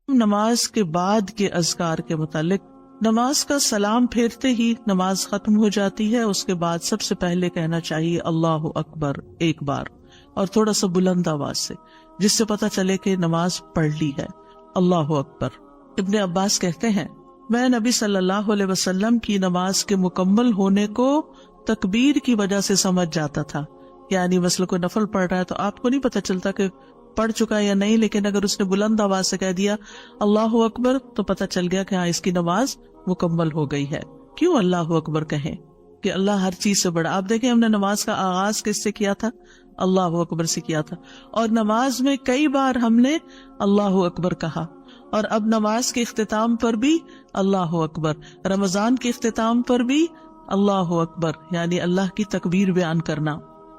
نماز کے بعد کے اذکار کے متعلق، نماز کا سلام پھیرتے ہی نماز ختم ہو جاتی ہے. اس کے بعد سب سے پہلے کہنا چاہیے اللہ اکبر ایک بار، اور تھوڑا سا بلند آواز سے، جس سے پتہ چلے کہ نماز پڑھ لی ہے. اللہ اکبر. ابن عباس کہتے ہیں میں نبی صلی اللہ علیہ وسلم کی نماز کے مکمل ہونے کو تکبیر کی وجہ سے سمجھ جاتا تھا. یعنی مثلا کوئی نفل پڑھ رہا ہے تو آپ کو نہیں پتہ چلتا کہ پڑھ چکا یا نہیں، لیکن اگر اس نے بلند آواز سے کہہ دیا اللہ اکبر تو پتہ چل گیا کہ ہاں اس کی نماز مکمل ہو گئی ہے. کیوں اللہ اکبر کہیں؟ کہ اللہ ہر چیز سے بڑا. آپ دیکھیں ہم نے نماز کا آغاز کس سے کیا تھا؟ اللہ اکبر سے کیا تھا، اور نماز میں کئی بار ہم نے اللہ اکبر کہا، اور اب نماز کے اختتام پر بھی اللہ اکبر، رمضان کے اختتام پر بھی اللہ اکبر، یعنی اللہ کی تکبیر بیان کرنا.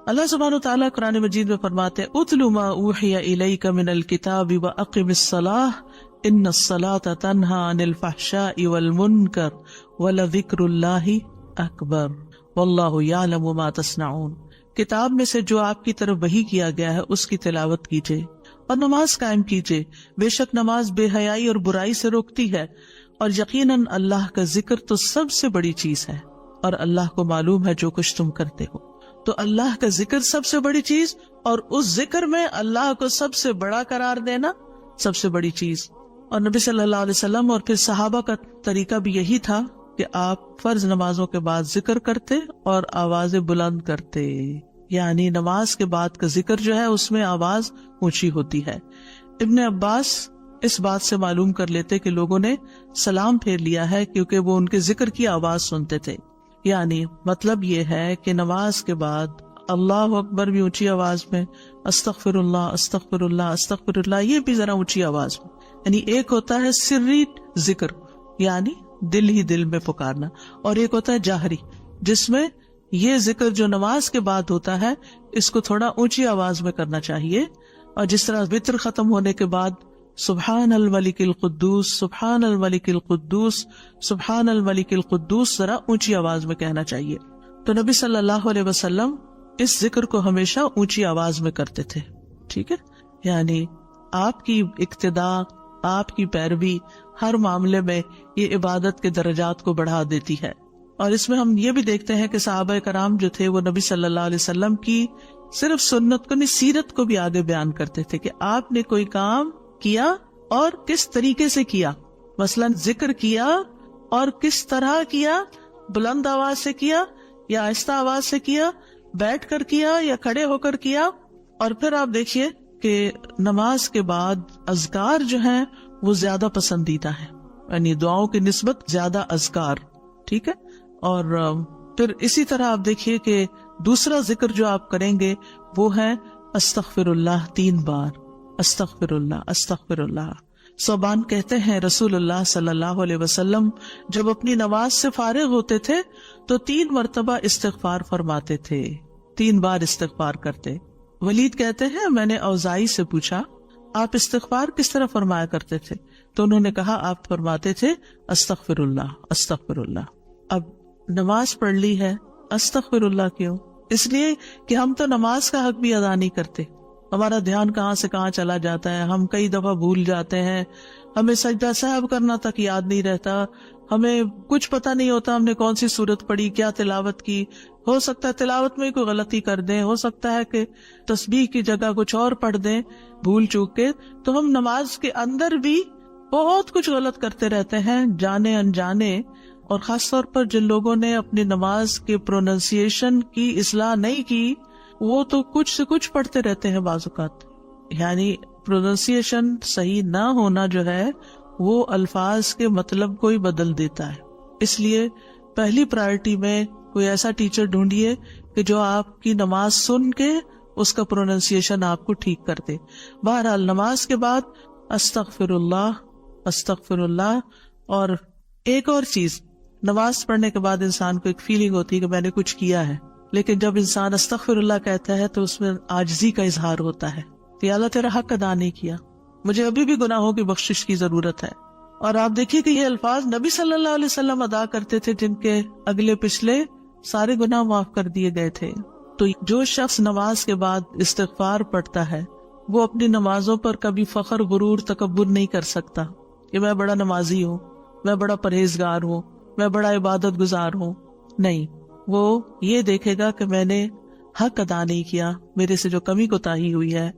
اللہ سبحانہ وتعالیٰ قرآن مجید میں فرماتے ہیں اتل ما اوحی الیک من الکتاب واقم الصلاۃ ان الصلاۃ تنہی عن الفحشاء والمنکر ولذکر اللہ اکبر واللہ یعلم ما تصنعون. کتاب میں سے جو آپ کی طرف وحی کیا گیا ہے اس کی تلاوت کیجیے اور نماز قائم کیجیے. بے شک نماز بے حیائی اور برائی سے روکتی ہے، اور یقیناً اللہ کا ذکر تو سب سے بڑی چیز ہے، اور اللہ کو معلوم ہے جو کچھ تم کرتے ہو. تو اللہ کا ذکر سب سے بڑی چیز، اور اس ذکر میں اللہ کو سب سے بڑا قرار دینا سب سے بڑی چیز. اور نبی صلی اللہ علیہ وسلم اور پھر صحابہ کا طریقہ بھی یہی تھا کہ آپ فرض نمازوں کے بعد ذکر کرتے اور آوازیں بلند کرتے. یعنی نماز کے بعد کا ذکر جو ہے اس میں آواز اونچی ہوتی ہے. ابن عباس اس بات سے معلوم کر لیتے کہ لوگوں نے سلام پھیر لیا ہے کیونکہ وہ ان کے ذکر کی آواز سنتے تھے. یعنی مطلب یہ ہے کہ نماز کے بعد اللہ اکبر بھی اونچی آواز میں، استغفر اللہ استغفر اللہ استغفر اللہ یہ بھی ذرا اونچی آواز میں. یعنی ایک ہوتا ہے سری ذکر، یعنی دل ہی دل میں پکارنا، اور ایک ہوتا ہے جاہری، جس میں یہ ذکر جو نماز کے بعد ہوتا ہے اس کو تھوڑا اونچی آواز میں کرنا چاہیے. اور جس طرح وتر ختم ہونے کے بعد سبحان الملک القدوس سبحان الملک القدوس سبحان الملک القدوس ذرا اونچی آواز میں کہنا چاہیے. تو نبی صلی اللہ علیہ وسلم اس ذکر کو ہمیشہ اونچی آواز میں کرتے تھے. ٹھیک ہے، یعنی آپ کی اقتداء، آپ کی پیروی ہر معاملے میں یہ عبادت کے درجات کو بڑھا دیتی ہے. اور اس میں ہم یہ بھی دیکھتے ہیں کہ صحابہ کرام جو تھے وہ نبی صلی اللہ علیہ وسلم کی صرف سنت کو نہیں، سیرت کو بھی آگے بیان کرتے تھے کہ آپ نے کوئی کام کیا اور کس طریقے سے کیا. مثلا ذکر کیا اور کس طرح کیا، بلند آواز سے کیا یا آہستہ آواز سے کیا، بیٹھ کر کیا یا کھڑے ہو کر کیا. اور پھر آپ دیکھیے کہ نماز کے بعد اذکار جو ہیں وہ زیادہ پسندیدہ ہیں، یعنی دعاؤں کی نسبت زیادہ اذکار. ٹھیک ہے، اور پھر اسی طرح آپ دیکھیے کہ دوسرا ذکر جو آپ کریں گے وہ ہے استغفر اللہ 3 بار، استغفر اللہ استغفر اللہ. صوبان کہتے ہیں رسول اللہ صلی اللہ علیہ وسلم جب اپنی نماز سے فارغ ہوتے تھے تو 3 مرتبہ استغفار فرماتے تھے، 3 بار استغفار کرتے. ولید کہتے ہیں میں نے اوزائی سے پوچھا آپ استغفار کس طرح فرمایا کرتے تھے؟ تو انہوں نے کہا آپ فرماتے تھے استغفر اللہ استغفر اللہ. اب نماز پڑھ لی ہے، استغفر اللہ کیوں؟ اس لیے کہ ہم تو نماز کا حق بھی ادا نہیں کرتے. ہمارا دھیان کہاں سے کہاں چلا جاتا ہے، ہم کئی دفعہ بھول جاتے ہیں، ہمیں سجدہ سہو کرنا تک یاد نہیں رہتا، ہمیں کچھ پتہ نہیں ہوتا ہم نے کون سی سورت پڑھی، کیا تلاوت کی. ہو سکتا ہے تلاوت میں کوئی غلطی کر دیں، ہو سکتا ہے کہ تسبیح کی جگہ کچھ اور پڑھ دیں بھول چوک کے. تو ہم نماز کے اندر بھی بہت کچھ غلط کرتے رہتے ہیں جانے انجانے. اور خاص طور پر جن لوگوں نے اپنی نماز کے پروننسیشن کی اصلاح نہیں کی وہ تو کچھ سے کچھ پڑھتے رہتے ہیں بعض اوقات. یعنی پروننسیشن صحیح نہ ہونا جو ہے وہ الفاظ کے مطلب کو ہی بدل دیتا ہے. اس لیے پہلی پرائرٹی میں کوئی ایسا ٹیچر ڈھونڈیے کہ جو آپ کی نماز سن کے اس کا پروننسیشن آپ کو ٹھیک کر دے. بہرحال نماز کے بعد استغفر اللہ استغفر اللہ. اور ایک اور چیز، نماز پڑھنے کے بعد انسان کو ایک فیلنگ ہوتی ہے کہ میں نے کچھ کیا ہے، لیکن جب انسان استغفر اللہ کہتا ہے تو اس میں عاجزی کا اظہار ہوتا ہے کہ اللہ تیرا حق ادا نہیں کیا، مجھے ابھی بھی گناہوں کی بخشش کی ضرورت ہے. اور آپ دیکھیے کہ یہ الفاظ نبی صلی اللہ علیہ وسلم ادا کرتے تھے جن کے اگلے پچھلے سارے گناہ معاف کر دیے گئے تھے. تو جو شخص نماز کے بعد استغفار پڑھتا ہے وہ اپنی نمازوں پر کبھی فخر غرور تکبر نہیں کر سکتا کہ میں بڑا نمازی ہوں، میں بڑا پرہیزگار ہوں، میں بڑا عبادت گزار ہوں. نہیں، وہ یہ دیکھے گا کہ میں نے حق ادا نہیں کیا، میرے سے جو کمی کوتاہی ہوئی ہے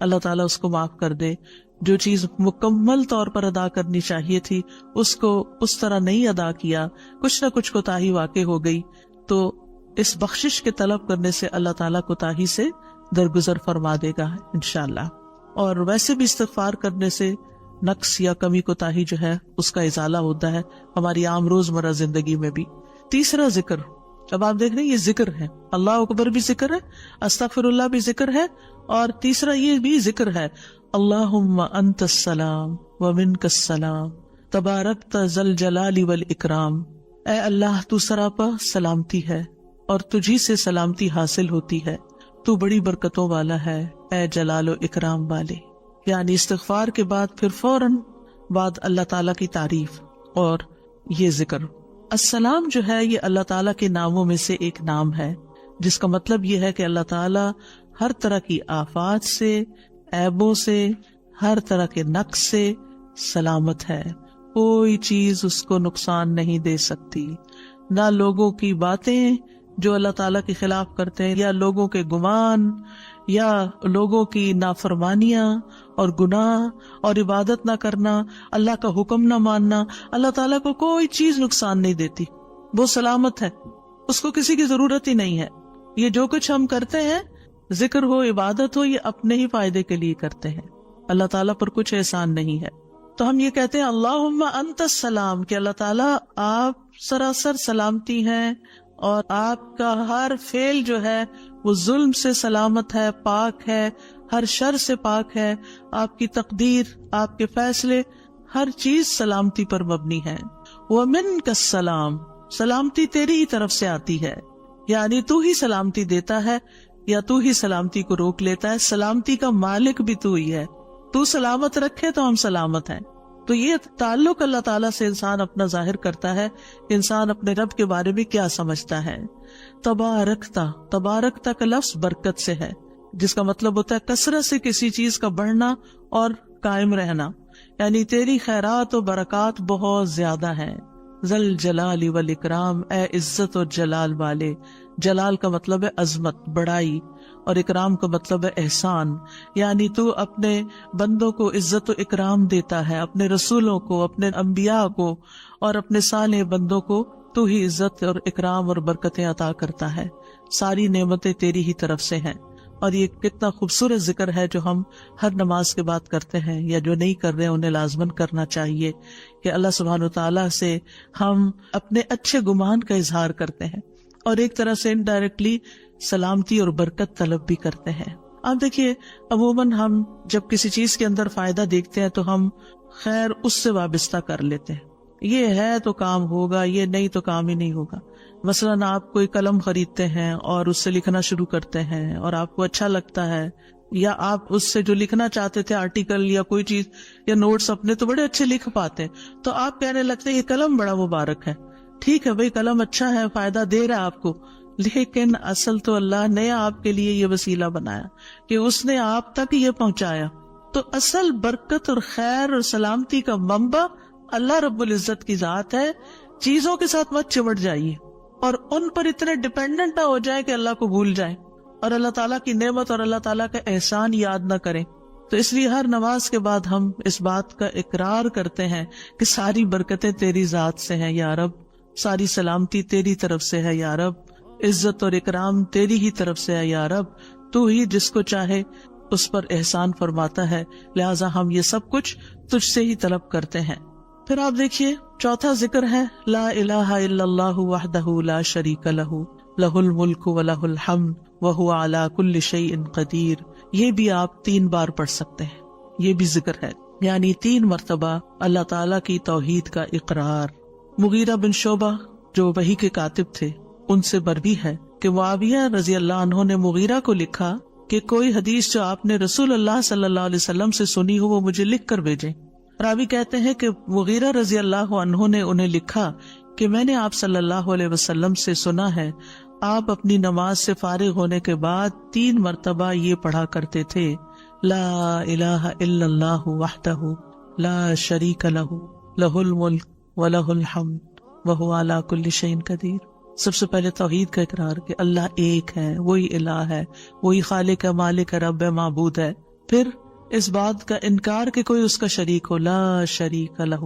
اللہ تعالیٰ اس کو معاف کر دے. جو چیز مکمل طور پر ادا کرنی چاہیے تھی اس کو اس طرح نہیں ادا کیا، کچھ نہ کچھ کوتاہی واقع ہو گئی، تو اس بخشش کے طلب کرنے سے اللہ تعالیٰ کوتاہی سے درگزر فرما دے گا انشاءاللہ. اور ویسے بھی استغفار کرنے سے نقص یا کمی کوتاہی جو ہے اس کا ازالہ ہوتا ہے ہماری عام روزمرہ زندگی میں بھی. تیسرا ذکر، اب آپ دیکھ رہے ہیں یہ ذکر ہے، اللہ اکبر بھی ذکر ہے، استغفر اللہ بھی ذکر ہے، اور تیسرا یہ بھی ذکر ہے، اللہم انت السلام ومنک السلام تبارکت ذی الجلال والاکرام. اے اللہ تو سراپا سلامتی ہے اور تجھی سے سلامتی حاصل ہوتی ہے، تو بڑی برکتوں والا ہے اے جلال و اکرام والے. یعنی استغفار کے بعد پھر فوراً بعد اللہ تعالیٰ کی تعریف اور یہ ذکر. السلام جو ہے یہ اللہ تعالیٰ کے ناموں میں سے ایک نام ہے، جس کا مطلب یہ ہے کہ اللہ تعالیٰ ہر طرح کی آفات سے، عیبوں سے، ہر طرح کے نقص سے سلامت ہے. کوئی چیز اس کو نقصان نہیں دے سکتی، نہ لوگوں کی باتیں جو اللہ تعالیٰ کے خلاف کرتے ہیں، یا لوگوں کے گمان، یا لوگوں کی نافرمانیاں اور گناہ اور عبادت نہ کرنا، اللہ کا حکم نہ ماننا. اللہ تعالیٰ کو کوئی چیز نقصان نہیں دیتی، وہ سلامت ہے، اس کو کسی کی ضرورت ہی نہیں ہے. یہ جو کچھ ہم کرتے ہیں، ذکر ہو، عبادت ہو، یہ اپنے ہی فائدے کے لیے کرتے ہیں، اللہ تعالیٰ پر کچھ احسان نہیں ہے. تو ہم یہ کہتے ہیں اللہم انت السلام، کہ اللہ تعالیٰ آپ سراسر سلامتی ہیں اور آپ کا ہر فعل جو ہے وہ ظلم سے سلامت ہے، پاک ہے، ہر شر سے پاک ہے. آپ کی تقدیر، آپ کے فیصلے، ہر چیز سلامتی پر مبنی ہے. وَمِنْكَ السَّلَامُ، سلامتی تیری ہی طرف سے آتی ہے، یعنی تو ہی سلامتی دیتا ہے یا تو ہی سلامتی کو روک لیتا ہے. سلامتی کا مالک بھی تو ہی ہے، تو سلامت رکھے تو ہم سلامت ہیں. تو یہ تعلق اللہ تعالیٰ سے انسان اپنا ظاہر کرتا ہے کہ انسان اپنے رب کے بارے میں کیا سمجھتا ہے. تبارکتا، تبارکتا کا لفظ برکت سے ہے، جس کا مطلب ہوتا ہے کثرت سے کسی چیز کا بڑھنا اور قائم رہنا، یعنی تیری خیرات و برکات بہت زیادہ ہیں. ذل جلال والاکرام، اے عزت اور جلال والے. جلال کا مطلب ہے عظمت، بڑائی، اور اکرام کا مطلب ہے احسان. یعنی تو اپنے بندوں کو عزت و اکرام دیتا ہے، اپنے رسولوں کو، اپنے انبیاء کو اور اپنے صالح بندوں کو تو ہی عزت اور اکرام اور برکتیں عطا کرتا ہے. ساری نعمتیں تیری ہی طرف سے ہیں. اور یہ کتنا خوبصورت ذکر ہے جو ہم ہر نماز کے بعد کرتے ہیں، یا جو نہیں کر رہے انہیں لازماً کرنا چاہیے، کہ اللہ سبحانہ وتعالیٰ سے ہم اپنے اچھے گمان کا اظہار کرتے ہیں اور ایک طرح سے انڈائریکٹلی سلامتی اور برکت طلب بھی کرتے ہیں. آپ دیکھیے عموماً ہم جب کسی چیز کے اندر فائدہ دیکھتے ہیں تو ہم خیر اس سے وابستہ کر لیتے ہیں، یہ ہے تو کام ہوگا، یہ نہیں تو کام ہی نہیں ہوگا. مثلاً آپ کوئی قلم خریدتے ہیں اور اس سے لکھنا شروع کرتے ہیں اور آپ کو اچھا لگتا ہے، یا آپ اس سے جو لکھنا چاہتے تھے آرٹیکل یا کوئی چیز یا نوٹس اپنے تو بڑے اچھے لکھ پاتے ہیں، تو آپ کہنے لگتے ہیں یہ قلم بڑا مبارک ہے. ٹھیک ہے بھائی، قلم اچھا ہے، فائدہ دے رہا ہے آپ کو، لیکن اصل تو اللہ نے آپ کے لیے یہ وسیلہ بنایا کہ اس نے آپ تک یہ پہنچایا. تو اصل برکت اور خیر اور سلامتی کا منبع اللہ رب العزت کی ذات ہے. چیزوں کے ساتھ مت چمٹ جائیے اور ان پر اتنے ڈیپینڈنٹ نہ ہو جائے کہ اللہ کو بھول جائیں اور اللہ تعالیٰ کی نعمت اور اللہ تعالیٰ کا احسان یاد نہ کریں. تو اس لیے ہر نماز کے بعد ہم اس بات کا اقرار کرتے ہیں کہ ساری برکتیں تیری ذات سے ہیں یا رب، ساری سلامتی تیری طرف سے ہے یا رب، عزت اور اکرام تیری ہی طرف سے ہے یا رب، تو ہی جس کو چاہے اس پر احسان فرماتا ہے، لہٰذا ہم یہ سب کچھ تجھ سے ہی طلب کرتے ہیں. پھر آپ دیکھیے چوتھا ذکر ہے لا الہ الا اللہ وحدہ لا شریک لہ لہ الملک ولہ الحمد وہو علی کل شیء قدیر. یہ بھی آپ 3 بار پڑھ سکتے ہیں، یہ بھی ذکر ہے، یعنی 3 مرتبہ اللہ تعالیٰ کی توحید کا اقرار. مغیرہ بن شعبہ جو وحی کے کاتب تھے ان سے مروی ہے کہ معاویہ رضی اللہ عنہ نے مغیرہ کو لکھا کہ کوئی حدیث جو آپ نے رسول اللہ صلی اللہ علیہ وسلم سے سنی ہو وہ مجھے لکھ کر بھیجیں. راوی کہتے ہیں کہ مغیرہ رضی اللہ عنہ نے انہیں لکھا کہ میں نے آپ صلی اللہ علیہ وسلم سے سنا ہے آپ اپنی نماز سے فارغ ہونے کے بعد 3 مرتبہ یہ پڑھا کرتے تھے لا الہ الا اللہ وحدہ لا شریک لہ لہ الملک ولہ الحمد وہو علی کل شیء قدیر. سب سے پہلے توحید کا اقرار کہ اللہ ایک ہے، وہی الہ ہے، وہی خالق ہے، مالک ہے، رب ہے، معبود ہے. پھر اس بات کا انکار کہ کوئی اس کا شریک ہو، لا شریک لہ.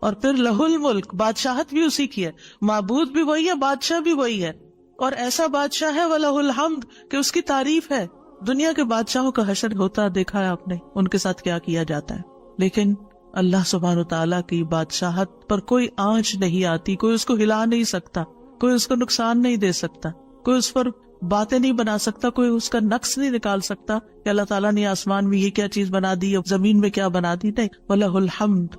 اور پھر لہ الملک، بادشاہت بھی اسی کی ہے، معبود بھی وہی ہے، بادشاہ بھی وہی ہے، اور ایسا بادشاہ ہے وَلَهُ الْحَمْدُ کہ اس کی تعریف ہے. دنیا کے بادشاہوں کا حشر ہوتا دیکھا ہے آپ نے، ان کے ساتھ کیا کیا جاتا ہے، لیکن اللہ سبحانہ وتعالیٰ کی بادشاہت پر کوئی آنچ نہیں آتی، کوئی اس کو ہلا نہیں سکتا، کوئی اس کو نقصان نہیں دے سکتا، کوئی اس پر باتیں نہیں بنا سکتا، کوئی اس کا نقص نہیں نکال سکتا کہ اللہ تعالیٰ نے آسمان میں یہ کیا چیز بنا دی، زمین میں کیا بنا دی. نہیں، وَلَهُ الْحَمْدُ،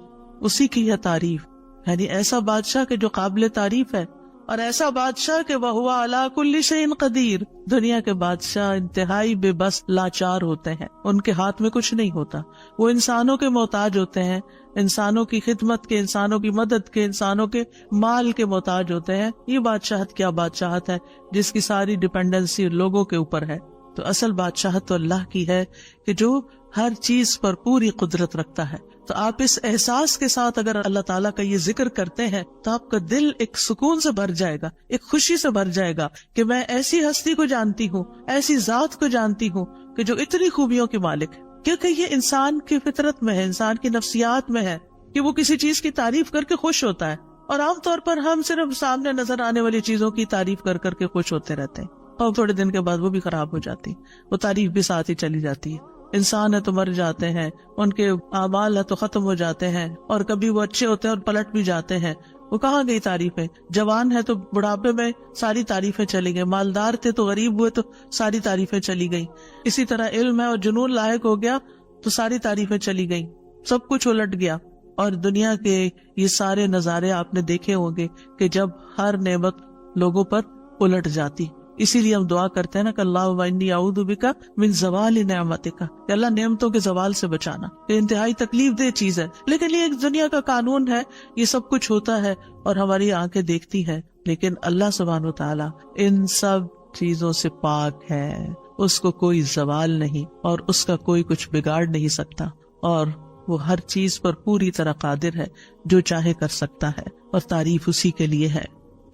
اسی کی ہے تعریف. یعنی ایسا بادشاہ کہ جو قابل تعریف ہے، اور ایسا بادشاہ کہ وَهُوَ عَلَى كُلِّ شَيْءٍ قَدِيرٌ. دنیا کے بادشاہ انتہائی بے بس لاچار ہوتے ہیں، ان کے ہاتھ میں کچھ نہیں ہوتا، وہ انسانوں کے محتاج ہوتے ہیں، انسانوں کی خدمت کے، انسانوں کی مدد کے، انسانوں کے مال کے محتاج ہوتے ہیں. یہ بادشاہت کیا بادشاہت ہے جس کی ساری ڈیپینڈنسی لوگوں کے اوپر ہے. تو اصل بادشاہت تو اللہ کی ہے کہ جو ہر چیز پر پوری قدرت رکھتا ہے. تو آپ اس احساس کے ساتھ اگر اللہ تعالیٰ کا یہ ذکر کرتے ہیں تو آپ کا دل ایک سکون سے بھر جائے گا، ایک خوشی سے بھر جائے گا کہ میں ایسی ہستی کو جانتی ہوں، ایسی ذات کو جانتی ہوں کہ جو اتنی خوبیوں کے مالک ہے. کیونکہ یہ انسان کی فطرت میں ہے، انسان کی نفسیات میں ہے کہ وہ کسی چیز کی تعریف کر کے خوش ہوتا ہے، اور عام طور پر ہم صرف سامنے نظر آنے والی چیزوں کی تعریف کر کر کے خوش ہوتے رہتے ہیں، اور تھوڑے دن کے بعد وہ بھی خراب ہو جاتی، وہ تعریف بھی ساتھ ہی چلی جاتی ہے. انسان ہے تو مر جاتے ہیں، ان کے اعمال ہے تو ختم ہو جاتے ہیں، اور کبھی وہ اچھے ہوتے ہیں اور پلٹ بھی جاتے ہیں. وہ کہاں گئی تعریفیں؟ جوان ہے تو بڑھاپے میں ساری تعریفیں چلی گئی، مالدار تھے تو غریب ہوئے تو ساری تعریفیں چلی گئی. اسی طرح علم ہے اور جنون لاحق ہو گیا تو ساری تعریفیں چلی گئی، سب کچھ الٹ گیا. اور دنیا کے یہ سارے نظارے آپ نے دیکھے ہوں گے کہ جب ہر نعمت لوگوں پر الٹ جاتی. اسی لیے ہم دعا کرتے ہیں نا کہ اللہم انی اعوذ بک من زوال نعمتک، کہ اللہ نعمتوں کے زوال سے بچانا. یہ انتہائی تکلیف دہ چیز ہے، لیکن یہ ایک دنیا کا قانون ہے، یہ سب کچھ ہوتا ہے اور ہماری آنکھیں دیکھتی ہیں. لیکن اللہ سبحانہ و تعالی ان سب چیزوں سے پاک ہے، اس کو کوئی زوال نہیں اور اس کا کوئی کچھ بگاڑ نہیں سکتا، اور وہ ہر چیز پر پوری طرح قادر ہے، جو چاہے کر سکتا ہے، اور تعریف اسی کے لیے ہے.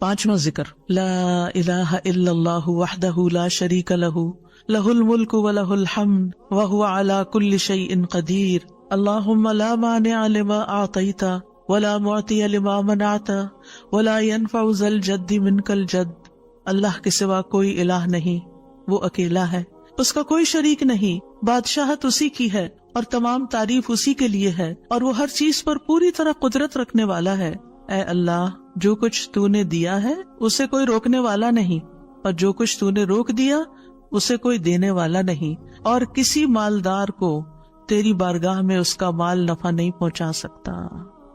پانچواں ذکر، لا الہ الا اللہ وحدہ لا شریک لہ لہ الملک ولہ الحمد وہو علی کل شیء قدیر. اللہم لا مانع لما اعطیت ولا معطی لما منعت ولا ينفع ذا الجد منک الجد. اللہ کے سوا کوئی الہ نہیں، وہ اکیلا ہے، اس کا کوئی شریک نہیں، بادشاہت اسی کی ہے اور تمام تعریف اسی کے لیے ہے، اور وہ ہر چیز پر پوری طرح قدرت رکھنے والا ہے. اے اللہ، جو کچھ تو نے دیا ہے اسے کوئی روکنے والا نہیں، اور جو کچھ تو نے روک دیا اسے کوئی دینے والا نہیں، اور کسی مالدار کو تیری بارگاہ میں اس کا مال نفع نہیں پہنچا سکتا.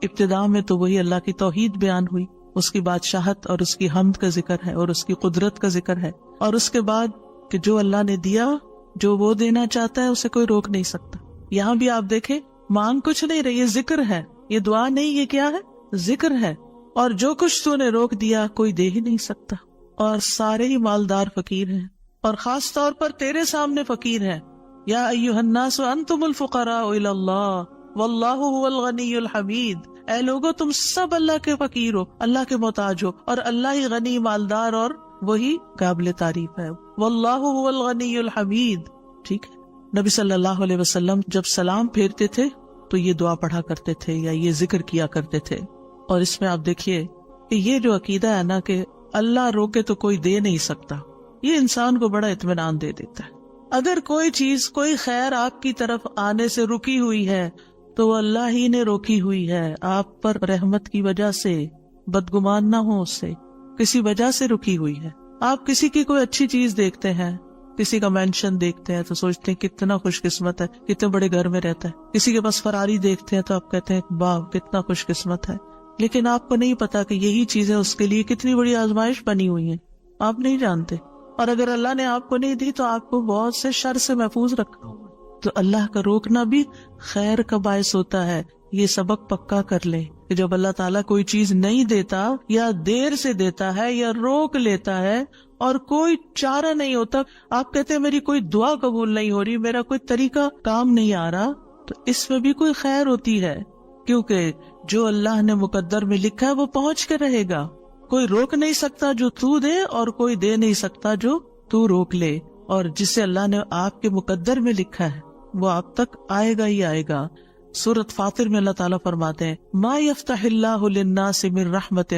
ابتدا میں تو وہی اللہ کی توحید بیان ہوئی، اس کی بادشاہت اور اس کی حمد کا ذکر ہے اور اس کی قدرت کا ذکر ہے، اور اس کے بعد کہ جو اللہ نے دیا، جو وہ دینا چاہتا ہے اسے کوئی روک نہیں سکتا. یہاں بھی آپ دیکھیں، مانگ کچھ نہیں رہی، یہ ذکر ہے، یہ دعا نہیں، یہ کیا ہے؟ ذکر ہے. اور جو کچھ تو نے روک دیا کوئی دے ہی نہیں سکتا، اور سارے ہی مالدار فقیر ہیں، اور خاص طور پر تیرے سامنے فقیر ہیں. یا ایھا الناس انتم الفقراء الی اللہ واللہ هو الغنی الحمید. اے لوگو، تم سب اللہ کے فقیر ہو، اللہ کے محتاج ہو، اور اللہ ہی غنی، مالدار اور وہی قابل تعریف ہے. واللہ هو الغنی الحمید. ٹھیک ہے. نبی صلی اللہ علیہ وسلم جب سلام پھیرتے تھے تو یہ دعا پڑھا کرتے تھے یا یہ ذکر کیا کرتے تھے. اور اس میں آپ دیکھیے کہ یہ جو عقیدہ ہے نا کہ اللہ روکے تو کوئی دے نہیں سکتا، یہ انسان کو بڑا اطمینان دے دیتا ہے. اگر کوئی چیز، کوئی خیر آپ کی طرف آنے سے رکی ہوئی ہے تو وہ اللہ ہی نے روکی ہوئی ہے، آپ پر رحمت کی وجہ سے. بدگمان نہ ہو اس سے، کسی وجہ سے رکی ہوئی ہے. آپ کسی کی کوئی اچھی چیز دیکھتے ہیں، کسی کا مینشن دیکھتے ہیں تو سوچتے ہیں کتنا خوش قسمت ہے، کتنے بڑے گھر میں رہتا ہے. کسی کے پاس فراری دیکھتے ہیں تو آپ کہتے ہیں واہ کتنا خوش قسمت ہے. لیکن آپ کو نہیں پتا کہ یہی چیزیں اس کے لیے کتنی بڑی آزمائش بنی ہوئی ہیں، آپ نہیں جانتے. اور اگر اللہ نے آپ کو نہیں دی تو آپ کو بہت سے شر سے محفوظ رکھا. تو اللہ کا روکنا بھی خیر کا باعث ہوتا ہے. یہ سبق پکا کر لیں کہ جب اللہ تعالیٰ کوئی چیز نہیں دیتا یا دیر سے دیتا ہے یا روک لیتا ہے اور کوئی چارہ نہیں ہوتا. آپ کہتے ہیں میری کوئی دعا قبول نہیں ہو رہی, میرا کوئی طریقہ کام نہیں آ رہا, تو اس میں بھی کوئی خیر ہوتی ہے, کیونکہ جو اللہ نے مقدر میں لکھا ہے وہ پہنچ کے رہے گا. کوئی روک نہیں سکتا جو تو دے, اور کوئی دے نہیں سکتا جو تو روک لے. اور جسے اللہ نے آپ کے مقدر میں لکھا ہے وہ آپ تک آئے گا ہی آئے گا. سورۃ فاطر میں اللہ تعالیٰ فرماتے ہیں ما یفتح اللہ للناس من رحمت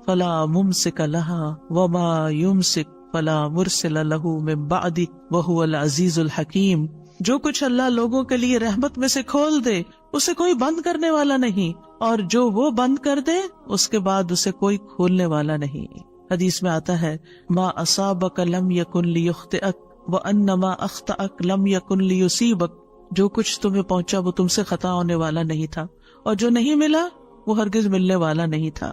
فلا ممسک لها وما یمسک فلا مرسل له من بعدہ وہو العزیز الحکیم. جو کچھ اللہ لوگوں کے لیے رحمت میں سے کھول دے اسے کوئی بند کرنے والا نہیں, اور جو وہ بند کر دے اس کے بعد اسے کوئی کھولنے والا نہیں. حدیث میں آتا ہے ما اصابک لم یکن لیخطئک وان ما اخطأک لم یکن لیصیبک. جو کچھ تمہیں پہنچا وہ تم سے خطا ہونے والا نہیں تھا, اور جو نہیں ملا وہ ہرگز ملنے والا نہیں تھا.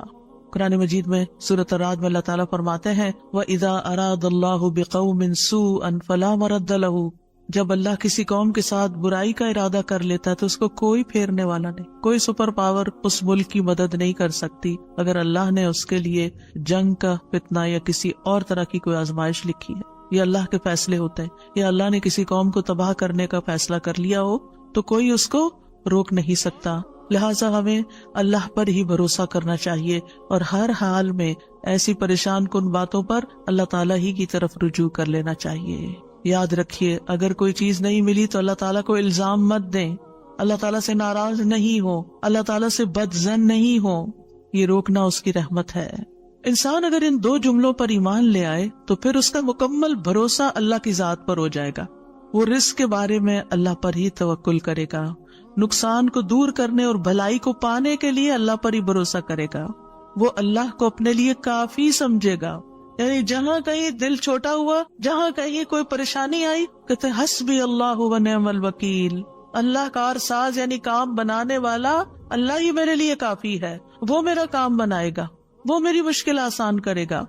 قرآن مجید میں سورۃ الرعد میں اللہ تعالیٰ فرماتے ہیں وَإِذَا أَرَادَ اللَّهُ بِقَوْمٍ سُوءًا فَلَا مَرَدَّ لَهُ. جب اللہ کسی قوم کے ساتھ برائی کا ارادہ کر لیتا ہے تو اس کو کوئی پھیرنے والا نہیں, کوئی سپر پاور اس ملک کی مدد نہیں کر سکتی اگر اللہ نے اس کے لیے جنگ کا فتنہ یا کسی اور طرح کی کوئی آزمائش لکھی ہے. یہ اللہ کے فیصلے ہوتے ہیں, یا اللہ نے کسی قوم کو تباہ کرنے کا فیصلہ کر لیا ہو تو کوئی اس کو روک نہیں سکتا. لہٰذا ہمیں اللہ پر ہی بھروسہ کرنا چاہیے, اور ہر حال میں ایسی پریشان کن باتوں پر اللہ تعالیٰ ہی کی طرف رجوع کر لینا چاہیے. یاد رکھیے اگر کوئی چیز نہیں ملی تو اللہ تعالیٰ کو الزام مت دیں, اللہ تعالیٰ سے ناراض نہیں ہو, اللہ تعالیٰ سے بدظن نہیں ہو. یہ روکنا اس کی رحمت ہے. انسان اگر ان دو جملوں پر ایمان لے آئے تو پھر اس کا مکمل بھروسہ اللہ کی ذات پر ہو جائے گا. وہ رزق کے بارے میں اللہ پر ہی توکل کرے گا, نقصان کو دور کرنے اور بھلائی کو پانے کے لیے اللہ پر ہی بھروسہ کرے گا. وہ اللہ کو اپنے لیے کافی سمجھے گا. یعنی جہاں کہیں دل چھوٹا ہوا, جہاں کہیں کوئی پریشانی آئی, کہتے حسبی اللہ و نعم الوکیل. اللہ کار ساز یعنی کام بنانے والا اللہ ہی میرے لیے کافی ہے, وہ میرا کام بنائے گا, وہ میری مشکل آسان کرے گا.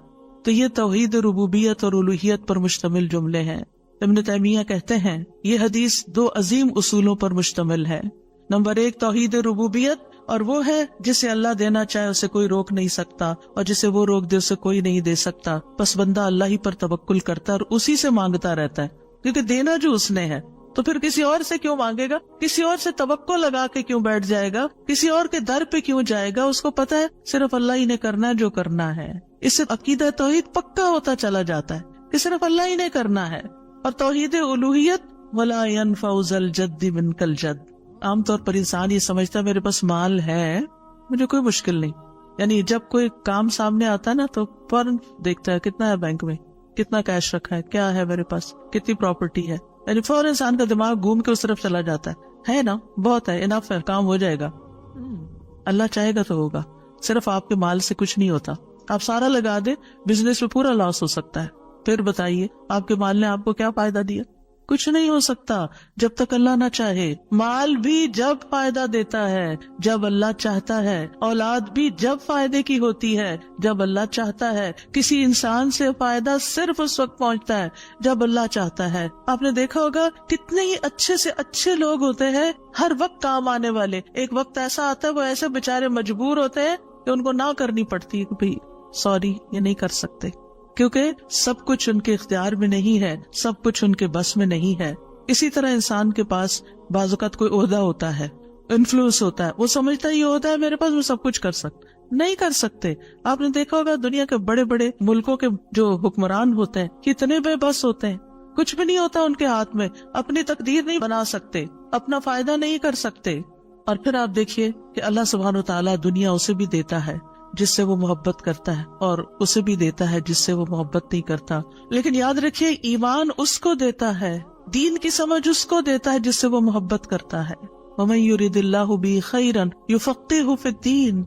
تو یہ توحید ربوبیت اور الوہیت پر مشتمل جملے ہیں. ابن تیمیہ کہتے ہیں یہ حدیث دو عظیم اصولوں پر مشتمل ہے. نمبر 1 توحید ربوبیت, اور وہ ہے جسے اللہ دینا چاہے اسے کوئی روک نہیں سکتا, اور جسے وہ روک دے اسے کوئی نہیں دے سکتا. بس بندہ اللہ ہی پر توکل کرتا ہے اور اسی سے مانگتا رہتا ہے, کیونکہ دینا جو اس نے ہے تو پھر کسی اور سے کیوں مانگے گا, کسی اور سے توقع لگا کے کیوں بیٹھ جائے گا, کسی اور کے در پہ کیوں جائے گا. اس کو پتا ہے صرف اللہ ہی نے کرنا ہے جو کرنا ہے. اس سے عقیدہ توحید پکا ہوتا چلا جاتا ہے کہ صرف اللہ ہی نے کرنا ہے. اور توحید الوہیت ولا ينفع ذا الجد منک الجد. عام طور پر انسان یہ سمجھتا ہے میرے پاس مال ہے مجھے کوئی مشکل نہیں, یعنی جب کوئی کام سامنے آتا ہے نا تو فوراً دیکھتا ہے کتنا ہے بینک میں, کتنا کیش رکھا ہے, کیا ہے میرے پاس, کتنی پراپرٹی ہے. یعنی فوراً انسان کا دماغ گھوم کے اس طرف چلا جاتا ہے نا, بہت ہے, انف ہے, کام ہو جائے گا. اللہ چاہے گا تو ہوگا. صرف آپ کے مال سے کچھ نہیں ہوتا, آپ سارا لگا دیں بزنس میں پورا لاس ہو سکتا ہے. پھر بتائیے آپ کے مال نے آپ کو کیا فائدہ دیا, کچھ نہیں ہو سکتا جب تک اللہ نہ چاہے. مال بھی جب فائدہ دیتا ہے جب اللہ چاہتا ہے, اولاد بھی جب فائدے کی ہوتی ہے جب اللہ چاہتا ہے. کسی انسان سے فائدہ صرف اس وقت پہنچتا ہے جب اللہ چاہتا ہے. آپ نے دیکھا ہوگا کتنے ہی اچھے سے اچھے لوگ ہوتے ہیں ہر وقت کام آنے والے. ایک وقت ایسا آتا ہے وہ ایسے بےچارے مجبور ہوتے ہیں کہ ان کو نہ کرنی پڑتی ہے کہ سوری یہ نہیں کر سکتے, کیونکہ سب کچھ ان کے اختیار میں نہیں ہے, سب کچھ ان کے بس میں نہیں ہے. اسی طرح انسان کے پاس بعض اوقات کوئی عہدہ ہوتا ہے, انفلوئنس ہوتا ہے, وہ سمجھتا ہے یہ عہدہ ہے میرے پاس میں سب کچھ کر سکتا. نہیں کر سکتے. آپ نے دیکھا ہوگا دنیا کے بڑے بڑے ملکوں کے جو حکمران ہوتے ہیں کتنے بے بس ہوتے ہیں, کچھ بھی نہیں ہوتا ان کے ہاتھ میں, اپنی تقدیر نہیں بنا سکتے, اپنا فائدہ نہیں کر سکتے. اور پھر آپ دیکھیے کہ اللہ سبحانہ و تعالیٰ دنیا اسے بھی دیتا ہے جس سے وہ محبت کرتا ہے, اور اسے بھی دیتا ہے جس سے وہ محبت نہیں کرتا. لیکن یاد رکھیے ایمان اس کو دیتا ہے, دین کی سمجھ اس کو دیتا ہے جس سے وہ محبت کرتا ہے. وَمَن يُرِدِ اللَّهُ بِهِ خَيْرًا يُفَقِّهْهُ فِي الدِّينِ.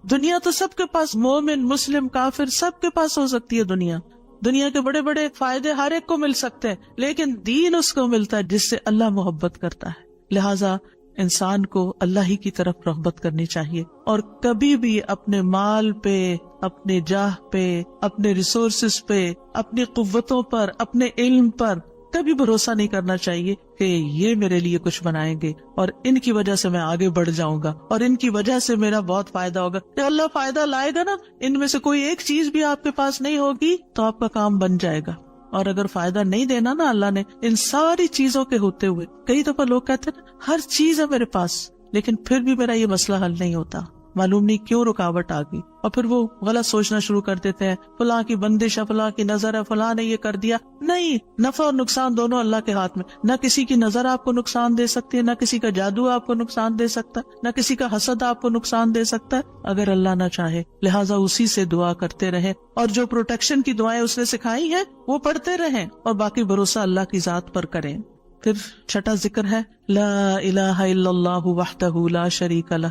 دنیا تو سب کے پاس, مومن مسلم کافر سب کے پاس ہو سکتی ہے. دنیا کے بڑے بڑے فائدے ہر ایک کو مل سکتے ہیں, لیکن دین اس کو ملتا ہے جس سے اللہ محبت کرتا ہے. لہٰذا انسان کو اللہ ہی کی طرف رغبت کرنی چاہیے, اور کبھی بھی اپنے مال پہ, اپنے جاہ پہ, اپنے ریسورسز پہ, اپنی قوتوں پر, اپنے علم پر کبھی بھروسہ نہیں کرنا چاہیے کہ یہ میرے لیے کچھ بنائیں گے اور ان کی وجہ سے میں آگے بڑھ جاؤں گا اور ان کی وجہ سے میرا بہت فائدہ ہوگا. کہ اللہ فائدہ لائے گا نا, ان میں سے کوئی ایک چیز بھی آپ کے پاس نہیں ہوگی تو آپ کا کام بن جائے گا. اور اگر فائدہ نہیں دینا نا اللہ نے ان ساری چیزوں کے ہوتے ہوئے, کئی دفعہ لوگ کہتے ہیں ہر چیز ہے میرے پاس لیکن پھر بھی میرا یہ مسئلہ حل نہیں ہوتا, معلوم نہیں کیوں رکاوٹ آ گئی, اور پھر وہ غلط سوچنا شروع کر دیتے ہیں فلاں کی بندش ہے, فلاں کی نظر ہے, فلاں نے یہ کر دیا. نہیں, نفع اور نقصان دونوں اللہ کے ہاتھ میں. نہ کسی کی نظر آپ کو نقصان دے سکتی ہے, نہ کسی کا جادو آپ کو نقصان دے سکتا ہے, نہ کسی کا حسد آپ کو نقصان دے سکتا ہے اگر اللہ نہ چاہے. لہٰذا اسی سے دعا کرتے رہیں اور جو پروٹیکشن کی دعائیں اس نے سکھائی ہیں وہ پڑھتے رہیں اور باقی بھروسہ اللہ کی ذات پر کریں. پھر چھٹا ذکر ہے لا الہ الا اللہ وحدہ لا شریک لہ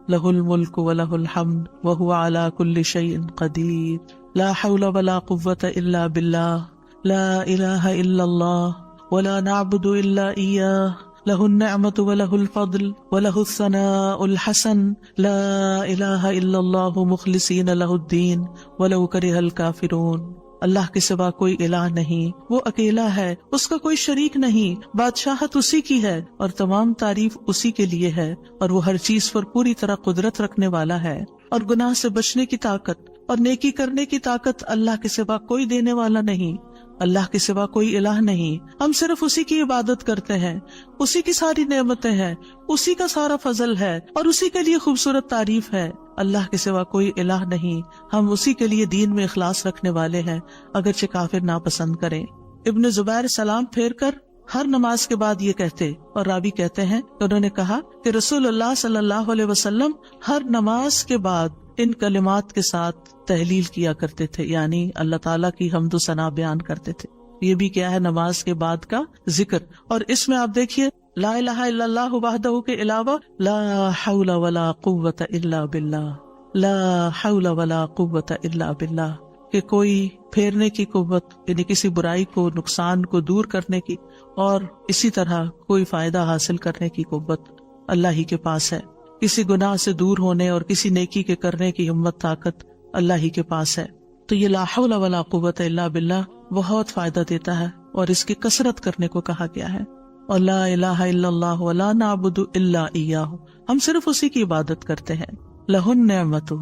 لہ الملک ولہ الحمد وہو علی کل شیء قدیر لا حول ولا قوة الا باللہ لا الہ الا اللہ ولا نعبد الا ایاہ لہ النعمت ولہ الفضل ولہ الثناء الحسن لا الہ الا اللہ مخلصین لہ الدین ولو کرہ الکافرون. اللہ کے سوا کوئی الہ نہیں, وہ اکیلا ہے, اس کا کوئی شریک نہیں, بادشاہت اسی کی ہے اور تمام تعریف اسی کے لیے ہے, اور وہ ہر چیز پر پوری طرح قدرت رکھنے والا ہے. اور گناہ سے بچنے کی طاقت اور نیکی کرنے کی طاقت اللہ کے سوا کوئی دینے والا نہیں, اللہ کے سوا کوئی الہ نہیں. ہم صرف اسی کی عبادت کرتے ہیں, اسی کی ساری نعمتیں ہیں, اسی کا سارا فضل ہے اور اسی کے لیے خوبصورت تعریف ہے. اللہ کے سوا کوئی الہ نہیں, ہم اسی کے لیے دین میں اخلاص رکھنے والے ہیں اگرچہ کافر ناپسند کریں. ابن زبیر سلام پھیر کر ہر نماز کے بعد یہ کہتے, اور راوی کہتے ہیں کہ انہوں نے کہا کہ رسول اللہ صلی اللہ علیہ وسلم ہر نماز کے بعد ان کلمات کے ساتھ تحلیل کیا کرتے تھے, یعنی اللہ تعالیٰ کی حمد و ثنا بیان کرتے تھے. یہ بھی کیا ہے نماز کے بعد کا ذکر. اور اس میں آپ دیکھیے لا الہ الا اللہ وحدہ کے علاوہ لا حول ولا قوت الا باللہ, لا حول ولا قوت الا باللہ, کہ کوئی پھیرنے کی قوت یعنی کسی برائی کو نقصان کو دور کرنے کی اور اسی طرح کوئی فائدہ حاصل کرنے کی قوت اللہ ہی کے پاس ہے. کسی گناہ سے دور ہونے اور کسی نیکی کے کرنے کی ہمت طاقت اللہ ہی کے پاس ہے. تو یہ لا حول ولا قوت الا باللہ بہت فائدہ دیتا ہے اور اس کی کثرت کرنے کو کہا گیا ہے. اور لا الہ الا اللہ ولا نعبد الا ایاہ, ہم صرف اسی کی عبادت کرتے ہیں. لہ النعمت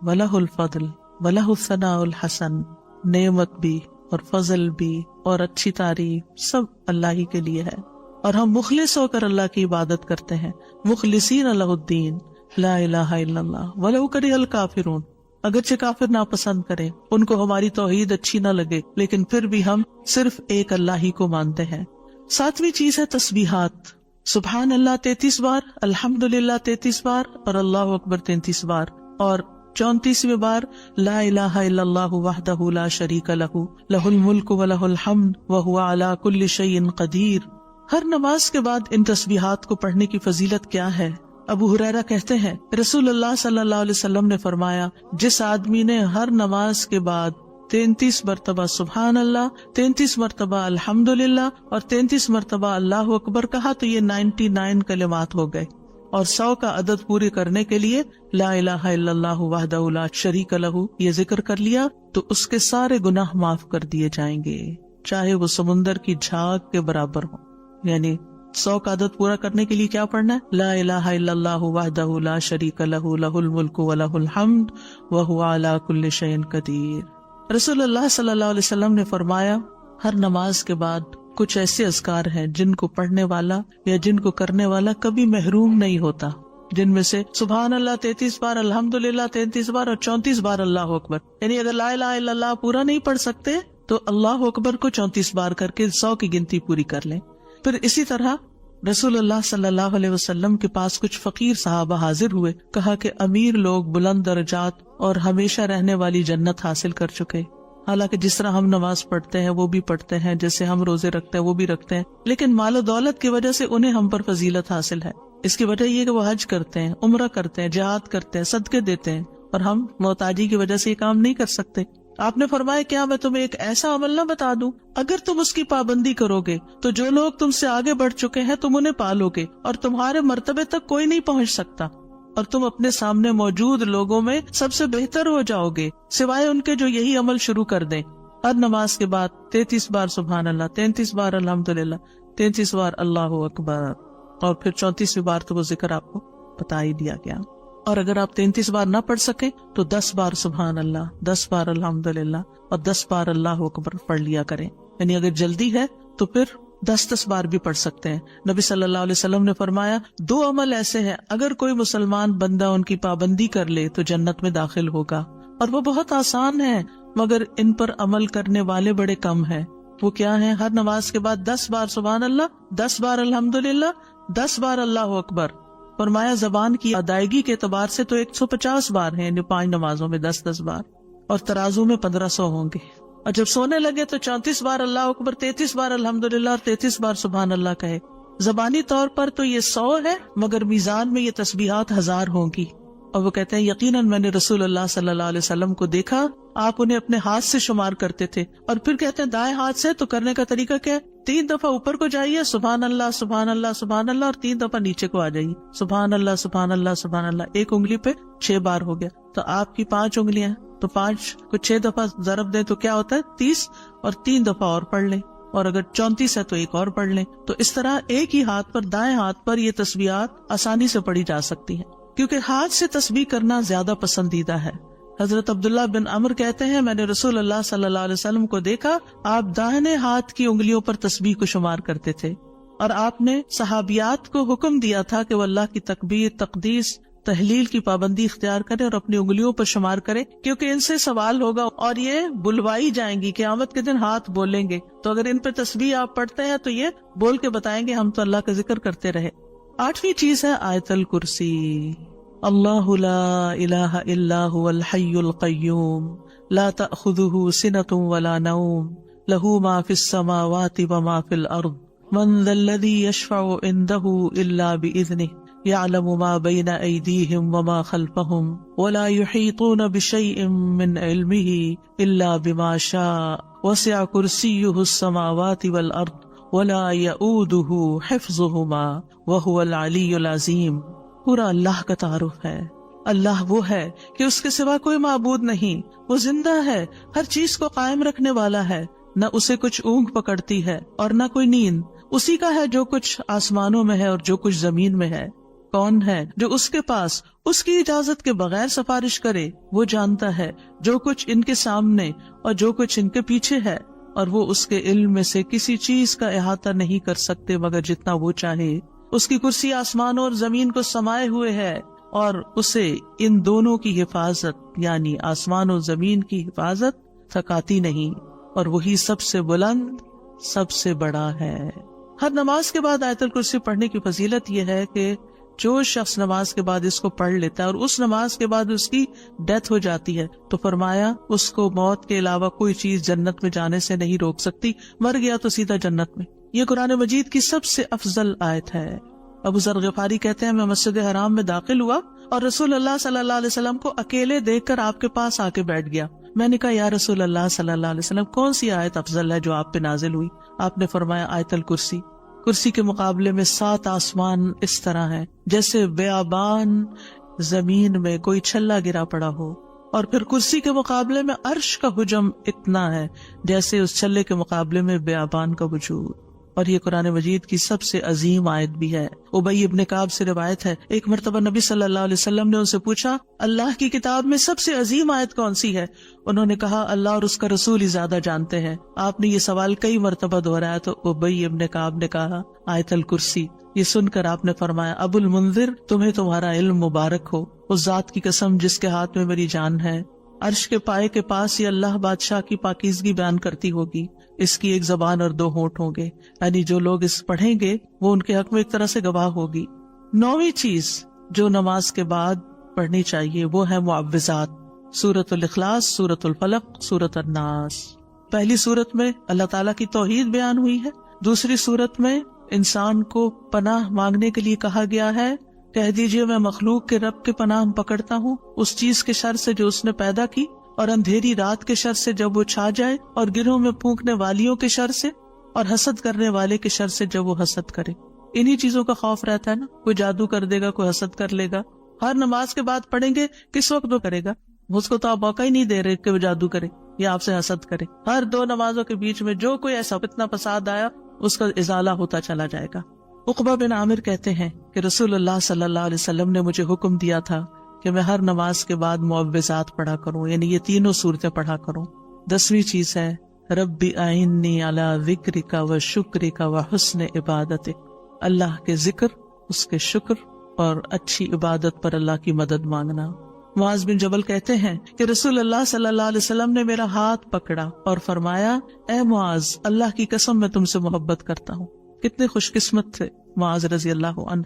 ولہ الفضل ولہ الثناء الحسن, نعمت بھی اور فضل بھی اور اچھی تعریف سب اللہ ہی کے لیے ہے, اور ہم مخلص ہو کر اللہ کی عبادت کرتے ہیں. مخلصین لہ الدین لا الہ الا اللہ ولو کرہ الکافرون, اگرچہ کافر ناپسند کریں, ان کو ہماری توحید اچھی نہ لگے, لیکن پھر بھی ہم صرف ایک اللہ ہی کو مانتے ہیں. ساتویں چیز ہے تسبیحات. سبحان اللہ 33 بار, الحمدللہ 33 بار اور اللہ اکبر 33 بار, اور 34ویں بار لا الہ الا اللہ وحدہ لا شریک لہ لہ الملک ولہ الحمد وہو علی کل شیء قدیر. ہر نماز کے بعد ان تسبیحات کو پڑھنے کی فضیلت کیا ہے؟ ابو ہریرہ کہتے ہیں رسول اللہ صلی اللہ علیہ وسلم نے فرمایا, جس آدمی نے ہر نماز کے بعد 33 مرتبہ سبحان اللہ, 33 مرتبہ الحمدللہ اور 33 مرتبہ اللہ اکبر کہا تو یہ 99 کلمات ہو گئے. اور 100 کا عدد پورے کرنے کے لیے لا الہ الا اللہ وحدہ لا شریک لہ یہ ذکر کر لیا تو اس کے سارے گناہ معاف کر دیے جائیں گے, چاہے وہ سمندر کی جھاگ کے برابر ہو. یعنی 100 کا عدد پورا کرنے کے لیے کیا پڑھنا ہے؟ لا الہ الا اللہ وحدہ لا شریک لہ لہ الملک ولہ الحمد وہو علی کل شیء قدیر. رسول اللہ صلی اللہ علیہ وسلم نے فرمایا ہر نماز کے بعد کچھ ایسے اذکار ہیں جن کو پڑھنے والا یا جن کو کرنے والا کبھی محروم نہیں ہوتا, جن میں سے سبحان اللہ 33 بار, الحمدللہ 33 بار اور 34 بار اللہ اکبر. یعنی اگر لا الہ الا اللہ پورا نہیں پڑھ سکتے تو اللہ اکبر کو 34 بار کر کے 100 کی گنتی پوری کر لیں. پھر اسی طرح رسول اللہ صلی اللہ علیہ وسلم کے پاس کچھ فقیر صحابہ حاضر ہوئے, کہا کہ امیر لوگ بلند درجات اور ہمیشہ رہنے والی جنت حاصل کر چکے. حالانکہ جس طرح ہم نماز پڑھتے ہیں وہ بھی پڑھتے ہیں, جیسے ہم روزے رکھتے ہیں وہ بھی رکھتے ہیں, لیکن مال و دولت کی وجہ سے انہیں ہم پر فضیلت حاصل ہے. اس کی وجہ یہ کہ وہ حج کرتے ہیں, عمرہ کرتے ہیں, جہاد کرتے ہیں, صدقے دیتے ہیں, اور ہم محتاجی کی وجہ سے یہ کام نہیں کر سکتے. آپ نے فرمایا کیا میں تمہیں ایک ایسا عمل نہ بتا دوں, اگر تم اس کی پابندی کرو گے تو جو لوگ تم سے آگے بڑھ چکے ہیں تم انہیں پالو گے اور تمہارے مرتبے تک کوئی نہیں پہنچ سکتا, اور تم اپنے سامنے موجود لوگوں میں سب سے بہتر ہو جاؤ گے سوائے ان کے جو یہی عمل شروع کر دیں. ہر نماز کے بعد 33 بار سبحان اللہ، 33 بار الحمدللہ، 33 بار اللہ اکبر، اور پھر 34ویں بار تو وہ ذکر آپ کو بتا ہی دیا گیا۔ اور اگر آپ 33 بار نہ پڑھ سکیں تو 10 بار سبحان اللہ، 10 بار الحمدللہ اور 10 بار اللہ اکبر پڑھ لیا کریں۔ یعنی اگر جلدی ہے تو پھر 10 بار بھی پڑھ سکتے ہیں۔ نبی صلی اللہ علیہ وسلم نے فرمایا 2 عمل ایسے ہیں اگر کوئی مسلمان بندہ ان کی پابندی کر لے تو جنت میں داخل ہوگا، اور وہ بہت آسان ہے مگر ان پر عمل کرنے والے بڑے کم ہیں۔ وہ کیا ہیں؟ ہر نماز کے بعد 10 بار سبحان اللہ، 10 بار الحمدللہ، 10 بار اللہ اکبر۔ فرمایا زبان کی ادائیگی کے اعتبار سے تو 150 بار ہیں، یعنی 5 نمازوں میں 10 بار، اور ترازو میں 1500 ہوں گے۔ اور جب سونے لگے تو 34 بار اللہ اکبر، 33 بار الحمدللہ اور 33 بار سبحان اللہ کہے۔ زبانی طور پر تو یہ 100 ہے مگر میزان میں یہ تسبیحات 1000 ہوں گی۔ اور وہ کہتے ہیں یقیناً میں نے رسول اللہ صلی اللہ علیہ وسلم کو دیکھا، آپ انہیں اپنے ہاتھ سے شمار کرتے تھے۔ اور پھر کہتے ہیں دائیں ہاتھ سے تو کرنے کا طریقہ کیا ہے؟ 3 دفعہ اوپر کو جائیے سبحان اللہ سبحان اللہ سبحان اللہ، اور 3 دفعہ نیچے کو آ جائیے سبحان اللہ سبحان اللہ سبحان اللہ۔ ایک انگلی پہ 6 بار ہو گیا، تو آپ کی 5 انگلیاں تو 5 کو 6 دفعہ ضرب دیں تو کیا ہوتا ہے؟ 30، اور 3 دفعہ اور پڑھ لیں، اور اگر 34 ہے تو ایک اور پڑھ لیں۔ تو اس طرح ایک ہی ہاتھ پر، دائیں ہاتھ پر یہ تسبیحات آسانی سے پڑھی جا سکتی ہیں، کیونکہ ہاتھ سے تسبیح کرنا زیادہ پسندیدہ ہے۔ حضرت عبداللہ بن عمر کہتے ہیں میں نے رسول اللہ صلی اللہ علیہ وسلم کو دیکھا، آپ داہنے ہاتھ کی انگلیوں پر تسبیح کو شمار کرتے تھے، اور آپ نے صحابیات کو حکم دیا تھا کہ وہ اللہ کی تکبیر، تقدیس، تحلیل کی پابندی اختیار کریں اور اپنی انگلیوں پر شمار کریں، کیونکہ ان سے سوال ہوگا اور یہ بلوائی جائیں گی، قیامت کے دن ہاتھ بولیں گے۔ تو اگر ان پہ تسبیح آپ پڑھتے ہیں تو یہ بول کے بتائیں گے ہم تو اللہ کا ذکر کرتے رہے۔ 8ویں چیز ہے آیت الکرسی۔ اللہ لا الہ الا هو الحی القیوم لا تأخذہ سنۃ ولا نوم لہ ما فی السماوات وما فی الارض من ذا الذی یشفع عنده الا بإذنہ يعلم ما بين أيديهم وما خلفهم ولا يحيطون بشيء من علمه إلا بما شاء وسع كرسيه السماوات والأرض ولا يؤوده حفظهما وهو العلي العظيم۔ پورا اللہ کا تعارف ہے۔ اللہ وہ ہے کہ اس کے سوا کوئی معبود نہیں، وہ زندہ ہے، ہر چیز کو قائم رکھنے والا ہے، نہ اسے کچھ اونگ پکڑتی ہے اور نہ کوئی نیند، اسی کا ہے جو کچھ آسمانوں میں ہے اور جو کچھ زمین میں ہے۔ کون ہے جو اس کے پاس اس کی اجازت کے بغیر سفارش کرے؟ وہ جانتا ہے جو کچھ ان کے سامنے اور جو کچھ ان کے پیچھے ہے، اور وہ اس کے علم میں سے کسی چیز کا احاطہ نہیں کر سکتے مگر جتنا وہ چاہے۔ اس کی کرسی آسمانوں اور زمین کو سمائے ہوئے ہے، اور اسے ان دونوں کی حفاظت یعنی آسمان و زمین کی حفاظت تھکاتی نہیں، اور وہی سب سے بلند، سب سے بڑا ہے۔ ہر نماز کے بعد آیت الکرسی پڑھنے کی فضیلت یہ ہے کہ جو شخص نماز کے بعد اس کو پڑھ لیتا ہے اور اس نماز کے بعد اس کی ڈیتھ ہو جاتی ہے تو فرمایا اس کو موت کے علاوہ کوئی چیز جنت میں جانے سے نہیں روک سکتی، مر گیا تو سیدھا جنت میں۔ یہ قرآن مجید کی سب سے افضل آیت ہے۔ ابو ذر غفاری کہتے ہیں میں مسجد حرام میں داخل ہوا اور رسول اللہ صلی اللہ علیہ وسلم کو اکیلے دیکھ کر آپ کے پاس آ کے بیٹھ گیا۔ میں نے کہا یا رسول اللہ صلی اللہ علیہ وسلم کون سی آیت افضل ہے جو آپ پہ نازل ہوئی؟ آپ نے فرمایا آیت الکرسی۔ کرسی کے مقابلے میں 7 آسمان اس طرح ہیں جیسے بیابان زمین میں کوئی چھلا گرا پڑا ہو، اور پھر کرسی کے مقابلے میں عرش کا حجم اتنا ہے جیسے اس چھلے کے مقابلے میں بیابان کا وجود۔ اور یہ قرآن مجید کی سب سے عظیم آیت بھی ہے۔ ابی ابن کعب سے روایت ہے ایک مرتبہ نبی صلی اللہ علیہ وسلم نے ان سے پوچھا اللہ کی کتاب میں سب سے عظیم آیت کون سی ہے؟ انہوں نے کہا اللہ اور اس کا رسول ہی زیادہ جانتے ہیں۔ آپ نے یہ سوال کئی مرتبہ دہرایا تو ابی ابن کعب نے کہا آیت الکرسی۔ یہ سن کر آپ نے فرمایا ابو المنذر تمہیں تمہارا علم مبارک ہو، اس ذات کی قسم جس کے ہاتھ میں میری جان ہے، عرش کے پائے کے پاس یہ اللہ بادشاہ کی پاکیزگی بیان کرتی ہوگی، اس کی ایک زبان اور 2 ہونٹ ہوں گے، یعنی جو لوگ اس پڑھیں گے وہ ان کے حق میں ایک طرح سے گواہ ہوگی۔ 9ویں چیز جو نماز کے بعد پڑھنی چاہیے وہ ہے معوذات، سورۃ الاخلاص، سورۃ الفلق، سورۃ الناس۔ پہلی سورت میں اللہ تعالیٰ کی توحید بیان ہوئی ہے، دوسری سورت میں انسان کو پناہ مانگنے کے لیے کہا گیا ہے، کہہ دیجئے میں مخلوق کے رب کے پناہ پکڑتا ہوں اس چیز کے شر سے جو اس نے پیدا کی، اور اندھیری رات کے شر سے جب وہ چھا جائے، اور گروہ میں پھونکنے والیوں کے شر سے، اور حسد کرنے والے کے شر سے جب وہ حسد کرے۔ انہی چیزوں کا خوف رہتا ہے نا، کوئی جادو کر دے گا، کوئی حسد کر لے گا۔ ہر نماز کے بعد پڑھیں گے، کس وقت وہ کرے گا؟ اس کو تو آپ موقع ہی نہیں دے رہے کہ وہ جادو کرے یہ آپ سے حسد کرے. ہر 2 نمازوں کے بیچ میں جو کوئی ایسا فتنہ فساد آیا اس کا ازالہ ہوتا چلا جائے گا. عقبہ بن عامر کہتے ہیں کہ رسول اللہ صلی اللہ علیہ وسلم نے مجھے حکم دیا تھا کہ میں ہر نماز کے بعد معوذات پڑھا کروں، یعنی یہ تینوں صورتیں پڑھا کروں. 10ویں چیز ہے ربی اعنی علی ذکرک و شکرک و حسن عبادتک، اللہ کے ذکر، اس کے شکر اور اچھی عبادت پر اللہ کی مدد مانگنا. معاذ بن جبل کہتے ہیں کہ رسول اللہ صلی اللہ علیہ وسلم نے میرا ہاتھ پکڑا اور فرمایا اے معاذ، اللہ کی قسم میں تم سے محبت کرتا ہوں. کتنے خوش قسمت تھے معاذ رضی اللہ عنہ.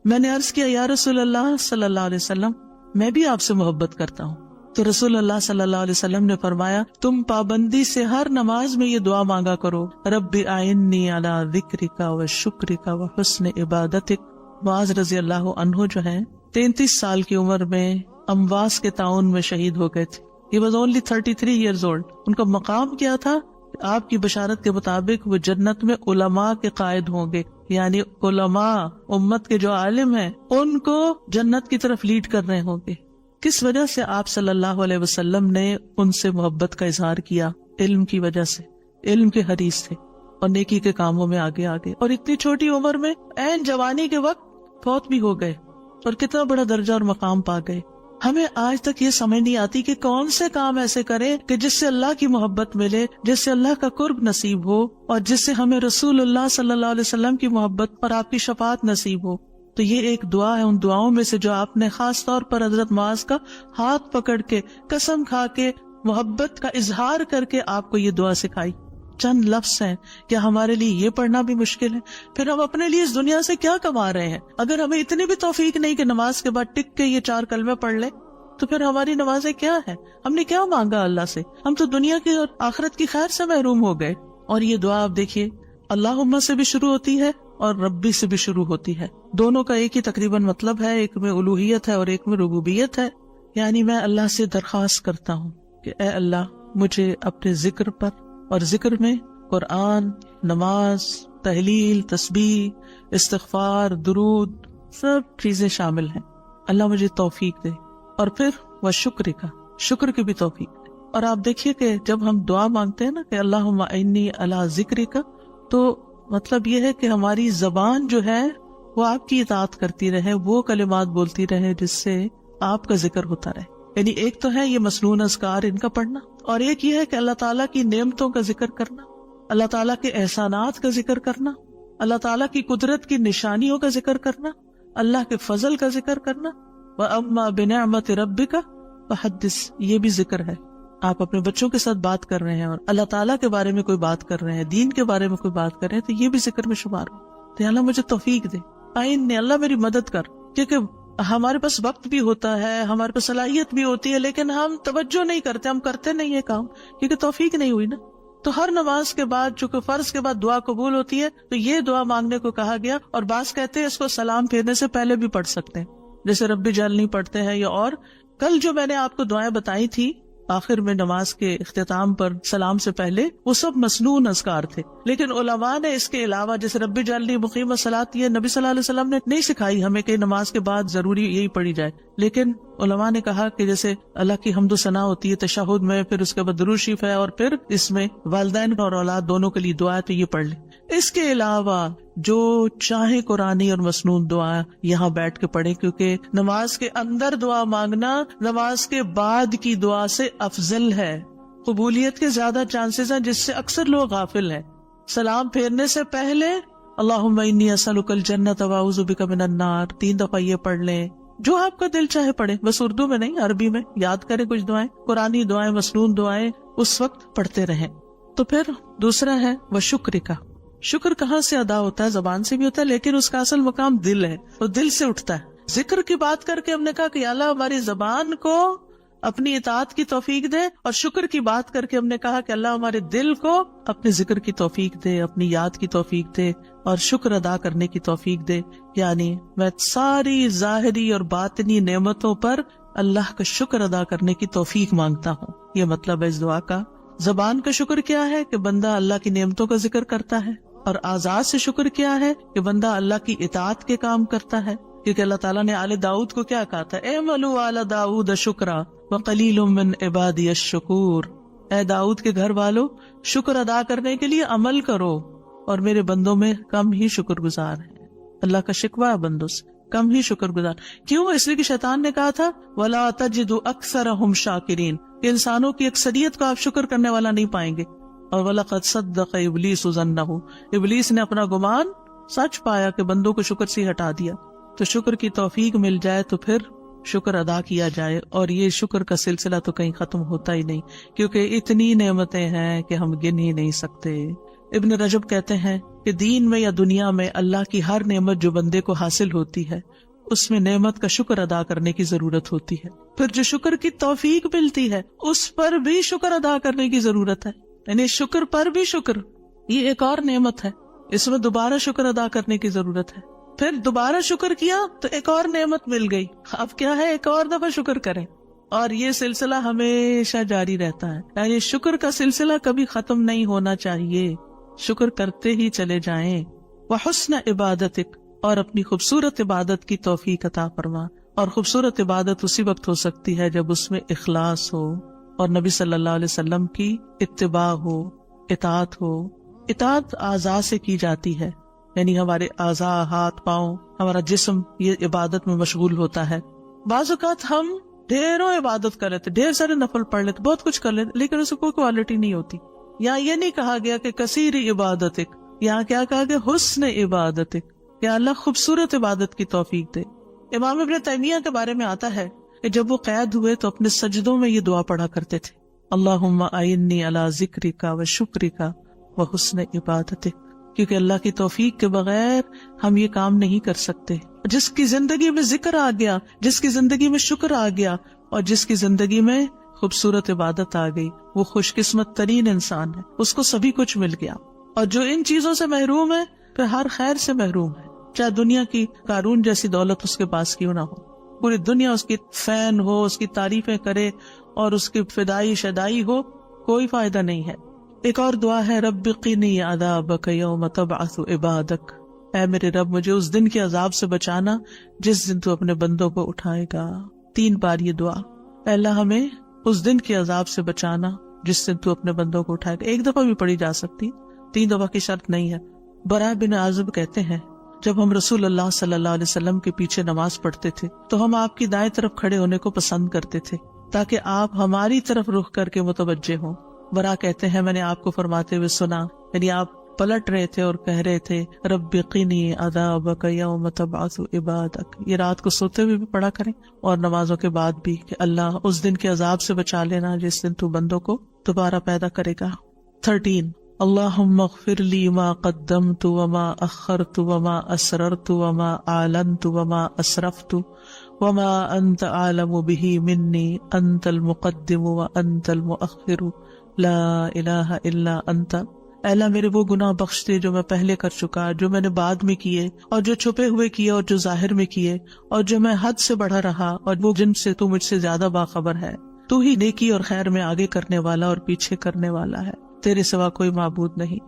میں نے عرض کیا یا رسول اللہ صلی اللہ علیہ وسلم، میں بھی آپ سے محبت کرتا ہوں. تو رسول اللہ صلی اللہ علیہ وسلم نے فرمایا تم پابندی سے ہر نماز میں یہ دعا مانگا کرو، رب اعنی علی ذکرک و شکرک و حسن عبادتک. معاذ رضی اللہ عنہ جو ہیں 33 سال کی عمر میں امواس کے تعاون میں شہید ہو گئے تھے. He was only 33 years old. ان کا مقام کیا تھا؟ آپ کی بشارت کے مطابق وہ جنت میں علماء کے قائد ہوں گے، یعنی علماء امت کے جو عالم ہیں ان کو جنت کی طرف لیڈ کر رہے ہوں گے. کس وجہ سے آپ صلی اللہ علیہ وسلم نے ان سے محبت کا اظہار کیا؟ علم کی وجہ سے. علم کے حریص تھے اور نیکی کے کاموں میں آگے اور اتنی چھوٹی عمر میں عین جوانی کے وقت فوت بھی ہو گئے اور کتنا بڑا درجہ اور مقام پا گئے. ہمیں آج تک یہ سمجھ نہیں آتی کہ کون سے کام ایسے کریں کہ جس سے اللہ کی محبت ملے، جس سے اللہ کا قرب نصیب ہو اور جس سے ہمیں رسول اللہ صلی اللہ علیہ وسلم کی محبت اور آپ کی شفاعت نصیب ہو. تو یہ ایک دعا ہے ان دعاؤں میں سے جو آپ نے خاص طور پر حضرت معاذ کا ہاتھ پکڑ کے قسم کھا کے محبت کا اظہار کر کے آپ کو یہ دعا سکھائی. چند لفظ ہیں، کیا ہمارے لیے یہ پڑھنا بھی مشکل ہے؟ پھر ہم اپنے لیے اس دنیا سے کیا کما رہے ہیں؟ اگر ہمیں اتنی بھی توفیق نہیں کہ نماز کے بعد ٹک کے یہ 4 کلمے پڑھ لیں تو پھر ہماری نمازیں کیا ہے؟ ہم نے کیا مانگا اللہ سے؟ ہم تو دنیا کی اور آخرت کی خیر سے محروم ہو گئے. اور یہ دعا آپ دیکھیے اللہم سے بھی شروع ہوتی ہے اور ربی سے بھی شروع ہوتی ہے. دونوں کا ایک ہی تقریباً مطلب ہے، ایک میں الوہیت ہے اور ایک میں ربوبیت ہے. یعنی میں اللہ سے درخواست کرتا ہوں کہ اے اللہ مجھے اپنے ذکر پر، اور ذکر میں قرآن، نماز، تحلیل، تسبیح، استغفار، درود، سب چیزیں شامل ہیں. اللہ مجھے توفیق دے. اور پھر وہ شکر کی بھی توفیق دے. اور آپ دیکھیے کہ جب ہم دعا مانگتے ہیں نا کہ اللہم اعنی علی ذکرک، تو مطلب یہ ہے کہ ہماری زبان جو ہے وہ آپ کی اطاعت کرتی رہے، وہ کلمات بولتی رہے جس سے آپ کا ذکر ہوتا رہے. یعنی ایک تو ہے یہ مسنون اذکار ان کا پڑھنا، اور ایک یہ ہے کہ اللہ تعالیٰ کی نعمتوں کا ذکر کرنا، اللہ تعالیٰ کے احسانات کا ذکر کرنا، اللہ تعالیٰ کی قدرت کی نشانیوں کا ذکر کرنا، اللہ کے فضل کا ذکر کرنا. وَأَمَّا بِنِعْمَةِ رَبِّكَ فَحَدِّثْ، یہ بھی ذکر ہے. آپ اپنے بچوں کے ساتھ بات کر رہے ہیں اور اللہ تعالیٰ کے بارے میں کوئی بات کر رہے ہیں، دین کے بارے میں کوئی بات کر رہے ہیں، تو یہ بھی ذکر میں شمار ہو. تو اللہ مجھے توفیق دے، اللہ میری مدد کر. کیونکہ ہمارے پاس وقت بھی ہوتا ہے، ہمارے پاس صلاحیت بھی ہوتی ہے، لیکن ہم توجہ نہیں کرتے، ہم کرتے نہیں ہے کام، کیونکہ توفیق نہیں ہوئی نا. تو ہر نماز کے بعد چونکہ فرض کے بعد دعا قبول ہوتی ہے تو یہ دعا مانگنے کو کہا گیا. اور بعض کہتے ہیں اس کو سلام پھیرنے سے پہلے بھی پڑھ سکتے ہیں، جیسے ربی جعلنی پڑھتے ہیں. یا اور کل جو میں نے آپ کو دعائیں بتائی تھی آخر میں نماز کے اختتام پر سلام سے پہلے، وہ سب مسنون اذکار تھے. لیکن علماء نے اس کے علاوہ جیسے ربی جعلنی مقیم الصلاۃ، یہ نبی صلی اللہ علیہ وسلم نے نہیں سکھائی ہمیں کہ نماز کے بعد ضروری یہی پڑھی جائے. لیکن علماء نے کہا کہ جیسے اللہ کی حمد و ثنا ہوتی ہے تشہد میں، پھر اس کے بعد درود شریف ہے، اور پھر اس میں والدین اور اولاد دونوں کے لیے دعا ہے تو یہ پڑھ لیں. اس کے علاوہ جو چاہے قرآنی اور مسنون دعا یہاں بیٹھ کے پڑھیں، کیونکہ نماز کے اندر دعا مانگنا نماز کے بعد کی دعا سے افضل ہے. قبولیت کے زیادہ چانسز ہیں جس سے اکثر لوگ غافل ہیں. سلام پھیرنے سے پہلے اللہم انی اسألک الجنۃ واعوذ بک من النار 3 دفعہ یہ پڑھ لیں. جو آپ کا دل چاہے پڑھیں، بس اردو میں نہیں، عربی میں یاد کریں کچھ دعائیں، قرآنی دعائیں، مسنون دعائیں اس وقت پڑھتے رہیں. تو پھر دوسرا ہے وہ شکر کا. شکر کہاں سے ادا ہوتا ہے؟ زبان سے بھی ہوتا ہے، لیکن اس کا اصل مقام دل ہے، وہ دل سے اٹھتا ہے. ذکر کی بات کر کے ہم نے کہا کہ اللہ ہماری زبان کو اپنی اطاعت کی توفیق دے، اور شکر کی بات کر کے ہم نے کہا کہ اللہ ہمارے دل کو اپنے ذکر کی توفیق دے، اپنی یاد کی توفیق دے اور شکر ادا کرنے کی توفیق دے. یعنی میں ساری ظاہری اور باطنی نعمتوں پر اللہ کا شکر ادا کرنے کی توفیق مانگتا ہوں. یہ مطلب ہے اس دعا کا. زبان کا شکر کیا ہے کہ بندہ اللہ کی نعمتوں کا ذکر کرتا ہے، اور اعضاء سے شکر کیا ہے کہ بندہ اللہ کی اطاعت کے کام کرتا ہے. کیونکہ اللہ تعالیٰ نے آل داؤد کو کیا کہا تھا؟ اعملوا آل داؤد شکرا وقلیل من عبادی الشکور. اے داؤد کے گھر والو، شکر ادا کرنے کے لیے عمل کرو، اور میرے بندوں میں کم ہی شکر گزار ہیں. اللہ کا شکوہ ہے بندوں سے، کم ہی شکر گزار. کیوں؟ اس لیے کہ شیطان نے کہا تھا وَلَا تَجِدُ أَكْثَرَهُمْ شَاكِرِينَ، کہ انسانوں کی اکثریت کو آپ شکر کرنے والا نہیں پائیں گے. اور وَلَقَدْ صَدَّقَ إِبْلِيسُ ظَنَّهُ، ابلیس نے اپنا گمان سچ پایا کہ بندوں کو شکر سے ہٹا دیا. تو شکر کی توفیق مل جائے تو پھر شکر ادا کیا جائے، اور یہ شکر کا سلسلہ تو کہیں ختم ہوتا ہی نہیں، کیونکہ اتنی نعمتیں ہیں کہ ہم گن ہی نہیں سکتے. ابن رجب کہتے ہیں کہ دین میں یا دنیا میں اللہ کی ہر نعمت جو بندے کو حاصل ہوتی ہے اس میں نعمت کا شکر ادا کرنے کی ضرورت ہوتی ہے. پھر جو شکر کی توفیق ملتی ہے اس پر بھی شکر ادا کرنے کی ضرورت ہے، یعنی شکر پر بھی شکر، یہ ایک اور نعمت ہے، اس میں دوبارہ شکر ادا کرنے کی ضرورت ہے. پھر دوبارہ شکر کیا تو ایک اور نعمت مل گئی، اب کیا ہے ایک اور دفعہ شکر کریں، اور یہ سلسلہ ہمیشہ جاری رہتا ہے. یعنی شکر کا سلسلہ کبھی ختم نہیں ہونا چاہیے، شکر کرتے ہی چلے جائیں. وحسن عبادتک، اور اپنی خوبصورت عبادت کی توفیق عطا فرما. اور خوبصورت عبادت اسی وقت ہو سکتی ہے جب اس میں اخلاص ہو اور نبی صلی اللہ علیہ وسلم کی اتباع ہو، اطاعت ہو. اطاعت اعضاء سے کی جاتی ہے، یعنی ہمارے اعضاء، ہاتھ پاؤں، ہمارا جسم یہ عبادت میں مشغول ہوتا ہے. بعض اوقات ہم ڈھیروں عبادت کر لیتے، ڈھیر سارے نفل پڑھ لیتے، بہت کچھ کر لیتے، لیکن اس کو کوئی کوالٹی نہیں ہوتی. یہاں یہ نہیں کہا گیا کہ کثیر عبادتک، یہاں کیا کہا گیا؟ حسن عبادتک، کہ اللہ خوبصورت عبادت کی توفیق دے. امام ابن تیمیہ کے بارے میں آتا ہے کہ جب وہ قید ہوئے تو اپنے سجدوں میں یہ دعا پڑھا کرتے تھے، اللہم اعنی علی ذکرک و شکرک و حسن عبادتک، کیونکہ اللہ کی توفیق کے بغیر ہم یہ کام نہیں کر سکتے. جس کی زندگی میں ذکر آ گیا، جس کی زندگی میں شکر آ گیا، اور جس کی زندگی میں خوبصورت عبادت آ گئی، وہ خوش قسمت ترین انسان ہے، اس کو سبھی کچھ مل گیا. اور جو ان چیزوں سے محروم ہے پھر ہر خیر سے محروم ہے، چاہے دنیا کی قارون جیسی دولت اس کے پاس کیوں نہ ہو، پوری دنیا اس کی فین ہو، اس کی تعریفیں کرے اور اس کی فدائی شدائی ہو، کوئی فائدہ نہیں ہے. ایک اور دعا ہے رب قنی عذابک یوم تبعث عبادک، اے میرے رب مجھے اس دن کے عذاب سے بچانا جس دن تو اپنے بندوں کو اٹھائے گا. 3 بار یہ دعا، اے اللہ ہمیں اس دن کے عذاب سے بچانا جس دن تو اپنے بندوں کو اٹھائے گا. ایک دفعہ بھی پڑھی جا سکتی، 3 دفعہ کی شرط نہیں ہے. براء بن عازب کہتے ہیں جب ہم رسول اللہ صلی اللہ علیہ وسلم کے پیچھے نماز پڑھتے تھے تو ہم آپ کی دائیں طرف کھڑے ہونے کو پسند کرتے تھے تاکہ آپ ہماری طرف رخ کر کے متوجہ ہوں. براء کہتے ہیں میں نے آپ کو فرماتے ہوئے سنا، یعنی آپ پلٹ رہے تھے اور کہہ رہے تھے رب قنی عذابک یوم تبعث عبادک. یہ رات کو سوتے ہوئے بھی پڑھا کریں اور نمازوں کے بعد بھی کہ اللہ اس دن کے عذاب سے بچا لینا جس دن تو بندوں کو دوبارہ پیدا کرے گا. 13 اللہم اغفر لی ما قدمت وما اخرت وما اسررت وما اعلنت وما اسرفت وما انت عالم به منی انت المقدم وانت المؤخر لا الہ الا انت. اے اللہ میرے وہ گناہ بخش دے جو میں پہلے کر چکا، جو میں نے بعد میں کیے، اور جو چھپے ہوئے کیے اور جو ظاہر میں کیے، اور جو میں حد سے بڑھا رہا اور وہ جن سے تو مجھ سے زیادہ باخبر ہے. تو ہی نیکی اور خیر میں آگے کرنے والا اور پیچھے کرنے والا ہے، تیرے سوا کوئی معبود نہیں.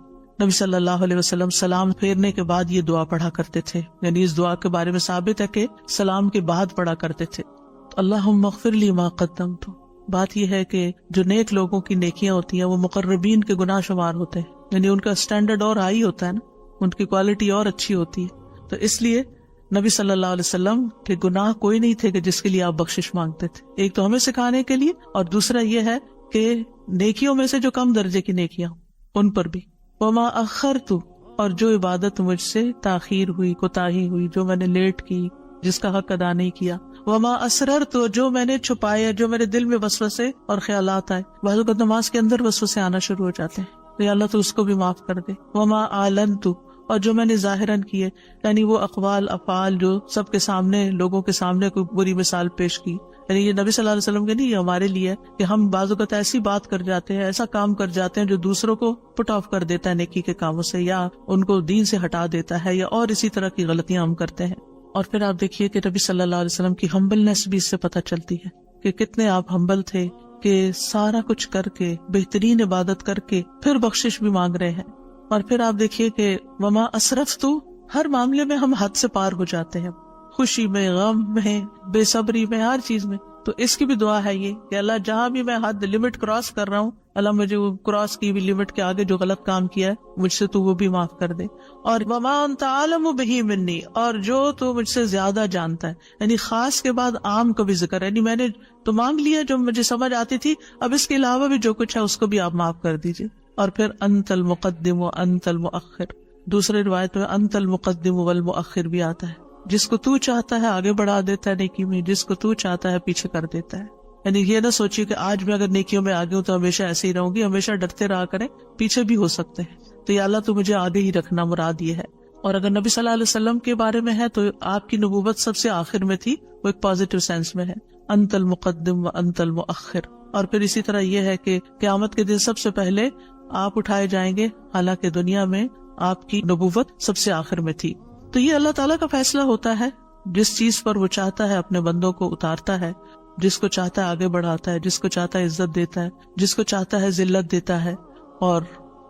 نبی صلی اللہ علیہ وسلم سلام پھیرنے کے بعد یہ دعا پڑھا کرتے تھے، یعنی اس دعا کے بارے میں ثابت ہے کہ سلام کے بعد پڑھا کرتے تھے. اللہم اغفر لی ما قدمت. بات یہ ہے کہ جو نیک لوگوں کی نیکیاں ہوتی ہیں وہ مقربین کے گناہ شمار ہوتے ہیں، یعنی ان کا سٹینڈرڈ اور ہائی ہوتا ہے نا، ان کی کوالٹی اور اچھی ہوتی ہے. تو اس لیے نبی صلی اللہ علیہ وسلم کے گناہ کوئی نہیں تھے کہ جس کے لیے آپ بخشش مانگتے تھے. ایک تو ہمیں سکھانے کے لیے، اور دوسرا یہ ہے کہ نیکیوں میں سے جو کم درجے کی نیکیاں ان پر بھی. وما اخرت، اور جو عبادت مجھ سے تاخیر ہوئی، کوتاہی ہوئی، جو میں نے لیٹ کی، جس کا حق ادا نہیں کیا. وما اسررت، جو میں نے چھپایا، جو میرے دل میں وسوسے اور خیالات آئے. بعض اوقات نماز کے اندر وسوسے آنا شروع ہو جاتے ہیں، تو یا اللہ تو اس کو بھی معاف کر دے. وما اعلنت، اور جو میں نے ظاہراً کیے، یعنی وہ اقوال افعال جو سب کے سامنے، لوگوں کے سامنے کوئی بری مثال پیش کی. یعنی یہ نبی صلی اللہ علیہ وسلم کے نہیں، یہ ہمارے لیے کہ ہم بعض اوقات ایسی بات کر جاتے ہیں، ایسا کام کر جاتے ہیں جو دوسروں کو پٹ آف کر دیتا ہے نیکی کے کاموں سے، یا ان کو دین سے ہٹا دیتا ہے، یا اور اسی طرح کی غلطیاں ہم کرتے ہیں. اور پھر آپ دیکھیے کہ نبی صلی اللہ علیہ وسلم کی ہمبلنس بھی اس سے پتہ چلتی ہے کہ کتنے آپ ہمبل تھے، کہ سارا کچھ کر کے، بہترین عبادت کر کے پھر بخشش بھی مانگ رہے ہیں. اور پھر آپ دیکھیے کہ وما اسرفت، ہر معاملے میں ہم حد سے پار ہو جاتے ہیں، خوشی میں، غم میں، بے صبری میں، ہر چیز میں. تو اس کی بھی دعا ہے یہ کہ اللہ جہاں بھی میں حد لمٹ کراس کر رہا ہوں، اللہ مجھے وہ کراس کی بھی لمٹ کے آگے جو غلط کام کیا ہے مجھ سے تو وہ بھی معاف کر دے. اور وما انت عالم بہ منی، اور جو تو مجھ سے زیادہ جانتا ہے. یعنی خاص کے بعد عام کا بھی ذکر ہے، یعنی میں نے تو مانگ لیا جو مجھے سمجھ آتی تھی، اب اس کے علاوہ بھی جو کچھ ہے اس کو بھی آپ معاف کر دیجیے. اور پھر انت المقدم و انت المؤخر، دوسرے روایت میں انت المقدم والمؤخر بھی آتا ہے. جس کو تو چاہتا ہے آگے بڑھا دیتا ہے نیکی میں، جس کو تو چاہتا ہے پیچھے کر دیتا ہے. یعنی یہ نہ سوچیے کہ آج میں اگر نیکیوں میں آگے ہوں تو ہمیشہ ایسے ہی رہوں گی، ہمیشہ ڈرتے رہا کریں، پیچھے بھی ہو سکتے ہیں. تو یا اللہ تو مجھے آگے ہی رکھنا مراد یہ ہے. اور اگر نبی صلی اللہ علیہ وسلم کے بارے میں ہے تو آپ کی نبوت سب سے آخر میں تھی، وہ ایک پازیٹیو سینس میں ہے، انت المقدم و انت المؤخر. اور پھر اسی طرح یہ ہے کہ قیامت کے دن سب سے پہلے آپ اٹھائے جائیں گے، حالانکہ دنیا میں آپ کی نبوت سب سے آخر میں تھی. تو یہ اللہ تعالیٰ کا فیصلہ ہوتا ہے، جس چیز پر وہ چاہتا ہے اپنے بندوں کو اتارتا ہے، جس کو چاہتا ہے آگے بڑھاتا ہے، جس کو چاہتا ہے عزت دیتا ہے، جس کو چاہتا ہے ذلت دیتا ہے. اور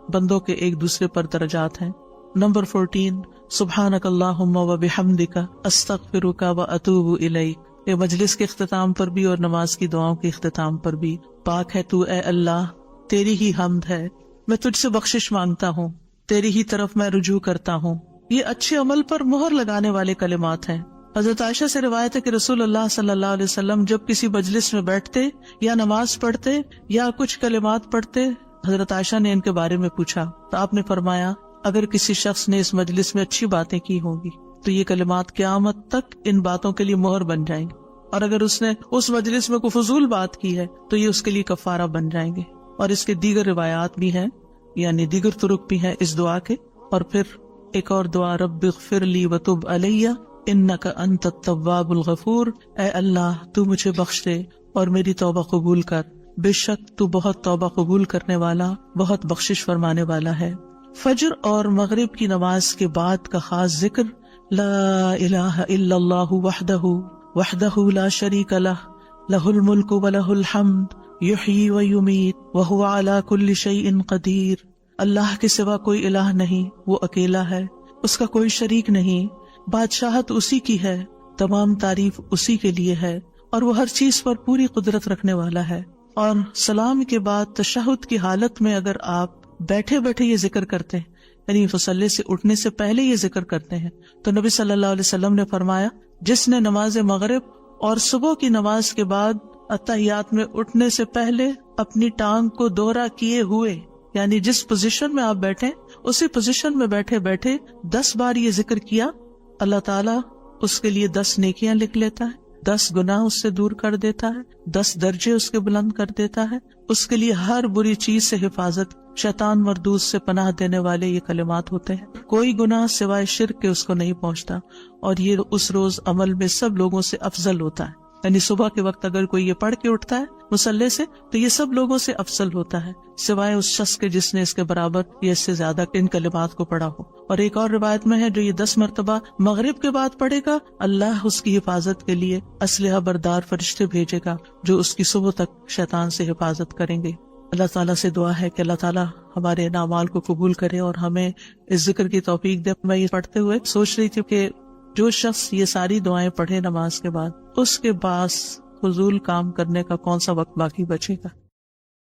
بندوں کے ایک دوسرے پر درجات ہیں. نمبر 14 سبحانک اللہم و بحمدک استغفرک و اتوب الیک. یہ مجلس کے اختتام پر بھی اور نماز کی دعاؤں کے اختتام پر بھی. پاک ہے تو اے اللہ، تیری ہی حمد ہے، میں تجھ سے بخشش مانگتا ہوں، تیری ہی طرف میں رجوع کرتا ہوں. یہ اچھے عمل پر مہر لگانے والے کلمات ہیں. حضرت عائشہ سے روایت ہے کہ رسول اللہ صلی اللہ علیہ وسلم جب کسی مجلس میں بیٹھتے یا نماز پڑھتے یا کچھ کلمات پڑھتے، حضرت عائشہ نے ان کے بارے میں پوچھا تو آپ نے فرمایا اگر کسی شخص نے اس مجلس میں اچھی باتیں کی ہوں گی تو یہ کلمات قیامت تک ان باتوں کے لیے مہر بن جائیں گے، اور اگر اس نے اس مجلس میں کوئی فضول بات کی ہے تو یہ اس کے لیے کفارہ بن جائیں گے. اور اس کے دیگر روایات بھی ہیں، یعنی دیگر طرق بھی ہیں اس دعا کے. اور پھر ایک اور دعا، رب اغفر لی وتب علی انک انت التواب الغفور. اے اللہ تو مجھے بخش دے اور میری توبہ قبول کر، بے شک تو بہت توبہ قبول کرنے والا، بہت بخشش فرمانے والا ہے. فجر اور مغرب کی نماز کے بعد کا خاص ذکر لا الہ الا اللہ وحدہ لا شریک لہ لہ الملک ولہ الحمد یحیی ویمیت وہو علی کل شیء قدیر. اللہ کے سوا کوئی الہ نہیں، وہ اکیلا ہے، اس کا کوئی شریک نہیں، بادشاہت اسی کی ہے، تمام تعریف اسی کے لیے ہے، اور وہ ہر چیز پر پوری قدرت رکھنے والا ہے. اور سلام کے بعد تشہد کی حالت میں اگر آپ بیٹھے بیٹھے یہ ذکر کرتے ہیں، یعنی مصلی سے اٹھنے سے پہلے یہ ذکر کرتے ہیں، تو نبی صلی اللہ علیہ وسلم نے فرمایا جس نے نماز مغرب اور صبح کی نماز کے بعد اتحیات میں اٹھنے سے پہلے اپنی ٹانگ کو دوہرا کیے ہوئے، یعنی جس پوزیشن میں آپ بیٹھے اسی پوزیشن میں بیٹھے بیٹھے 10 بار یہ ذکر کیا، اللہ تعالیٰ اس کے لیے 10 نیکیاں لکھ لیتا ہے، 10 گناہ اس سے دور کر دیتا ہے، 10 درجے اس کے بلند کر دیتا ہے. اس کے لیے ہر بری چیز سے حفاظت، شیطان مردود سے پناہ دینے والے یہ کلمات ہوتے ہیں. کوئی گناہ سوائے شرک کے اس کو نہیں پہنچتا، اور یہ اس روز عمل میں سب لوگوں سے افضل ہوتا ہے. یعنی صبح کے وقت اگر کوئی یہ پڑھ کے اٹھتا ہے مصلی سے تو یہ سب لوگوں سے افضل ہوتا ہے، سوائے اس شخص کے جس نے اس کے برابر یا اس سے زیادہ ان کلمات کو پڑھا ہو. اور ایک اور روایت میں ہے جو یہ 10 مرتبہ مغرب کے بعد پڑھے گا، اللہ اس کی حفاظت کے لیے اسلحہ بردار فرشتے بھیجے گا جو اس کی صبح تک شیطان سے حفاظت کریں گے. اللہ تعالیٰ سے دعا ہے کہ اللہ تعالیٰ ہمارے اعمال کو قبول کرے اور ہمیں اس ذکر کی توفیق دے. میں یہ پڑھتے ہوئے سوچ رہی تھی کہ جو شخص یہ ساری دعائیں پڑھے نماز کے بعد، اس کے پاس فضول کام کرنے کا کون سا وقت باقی بچے گا.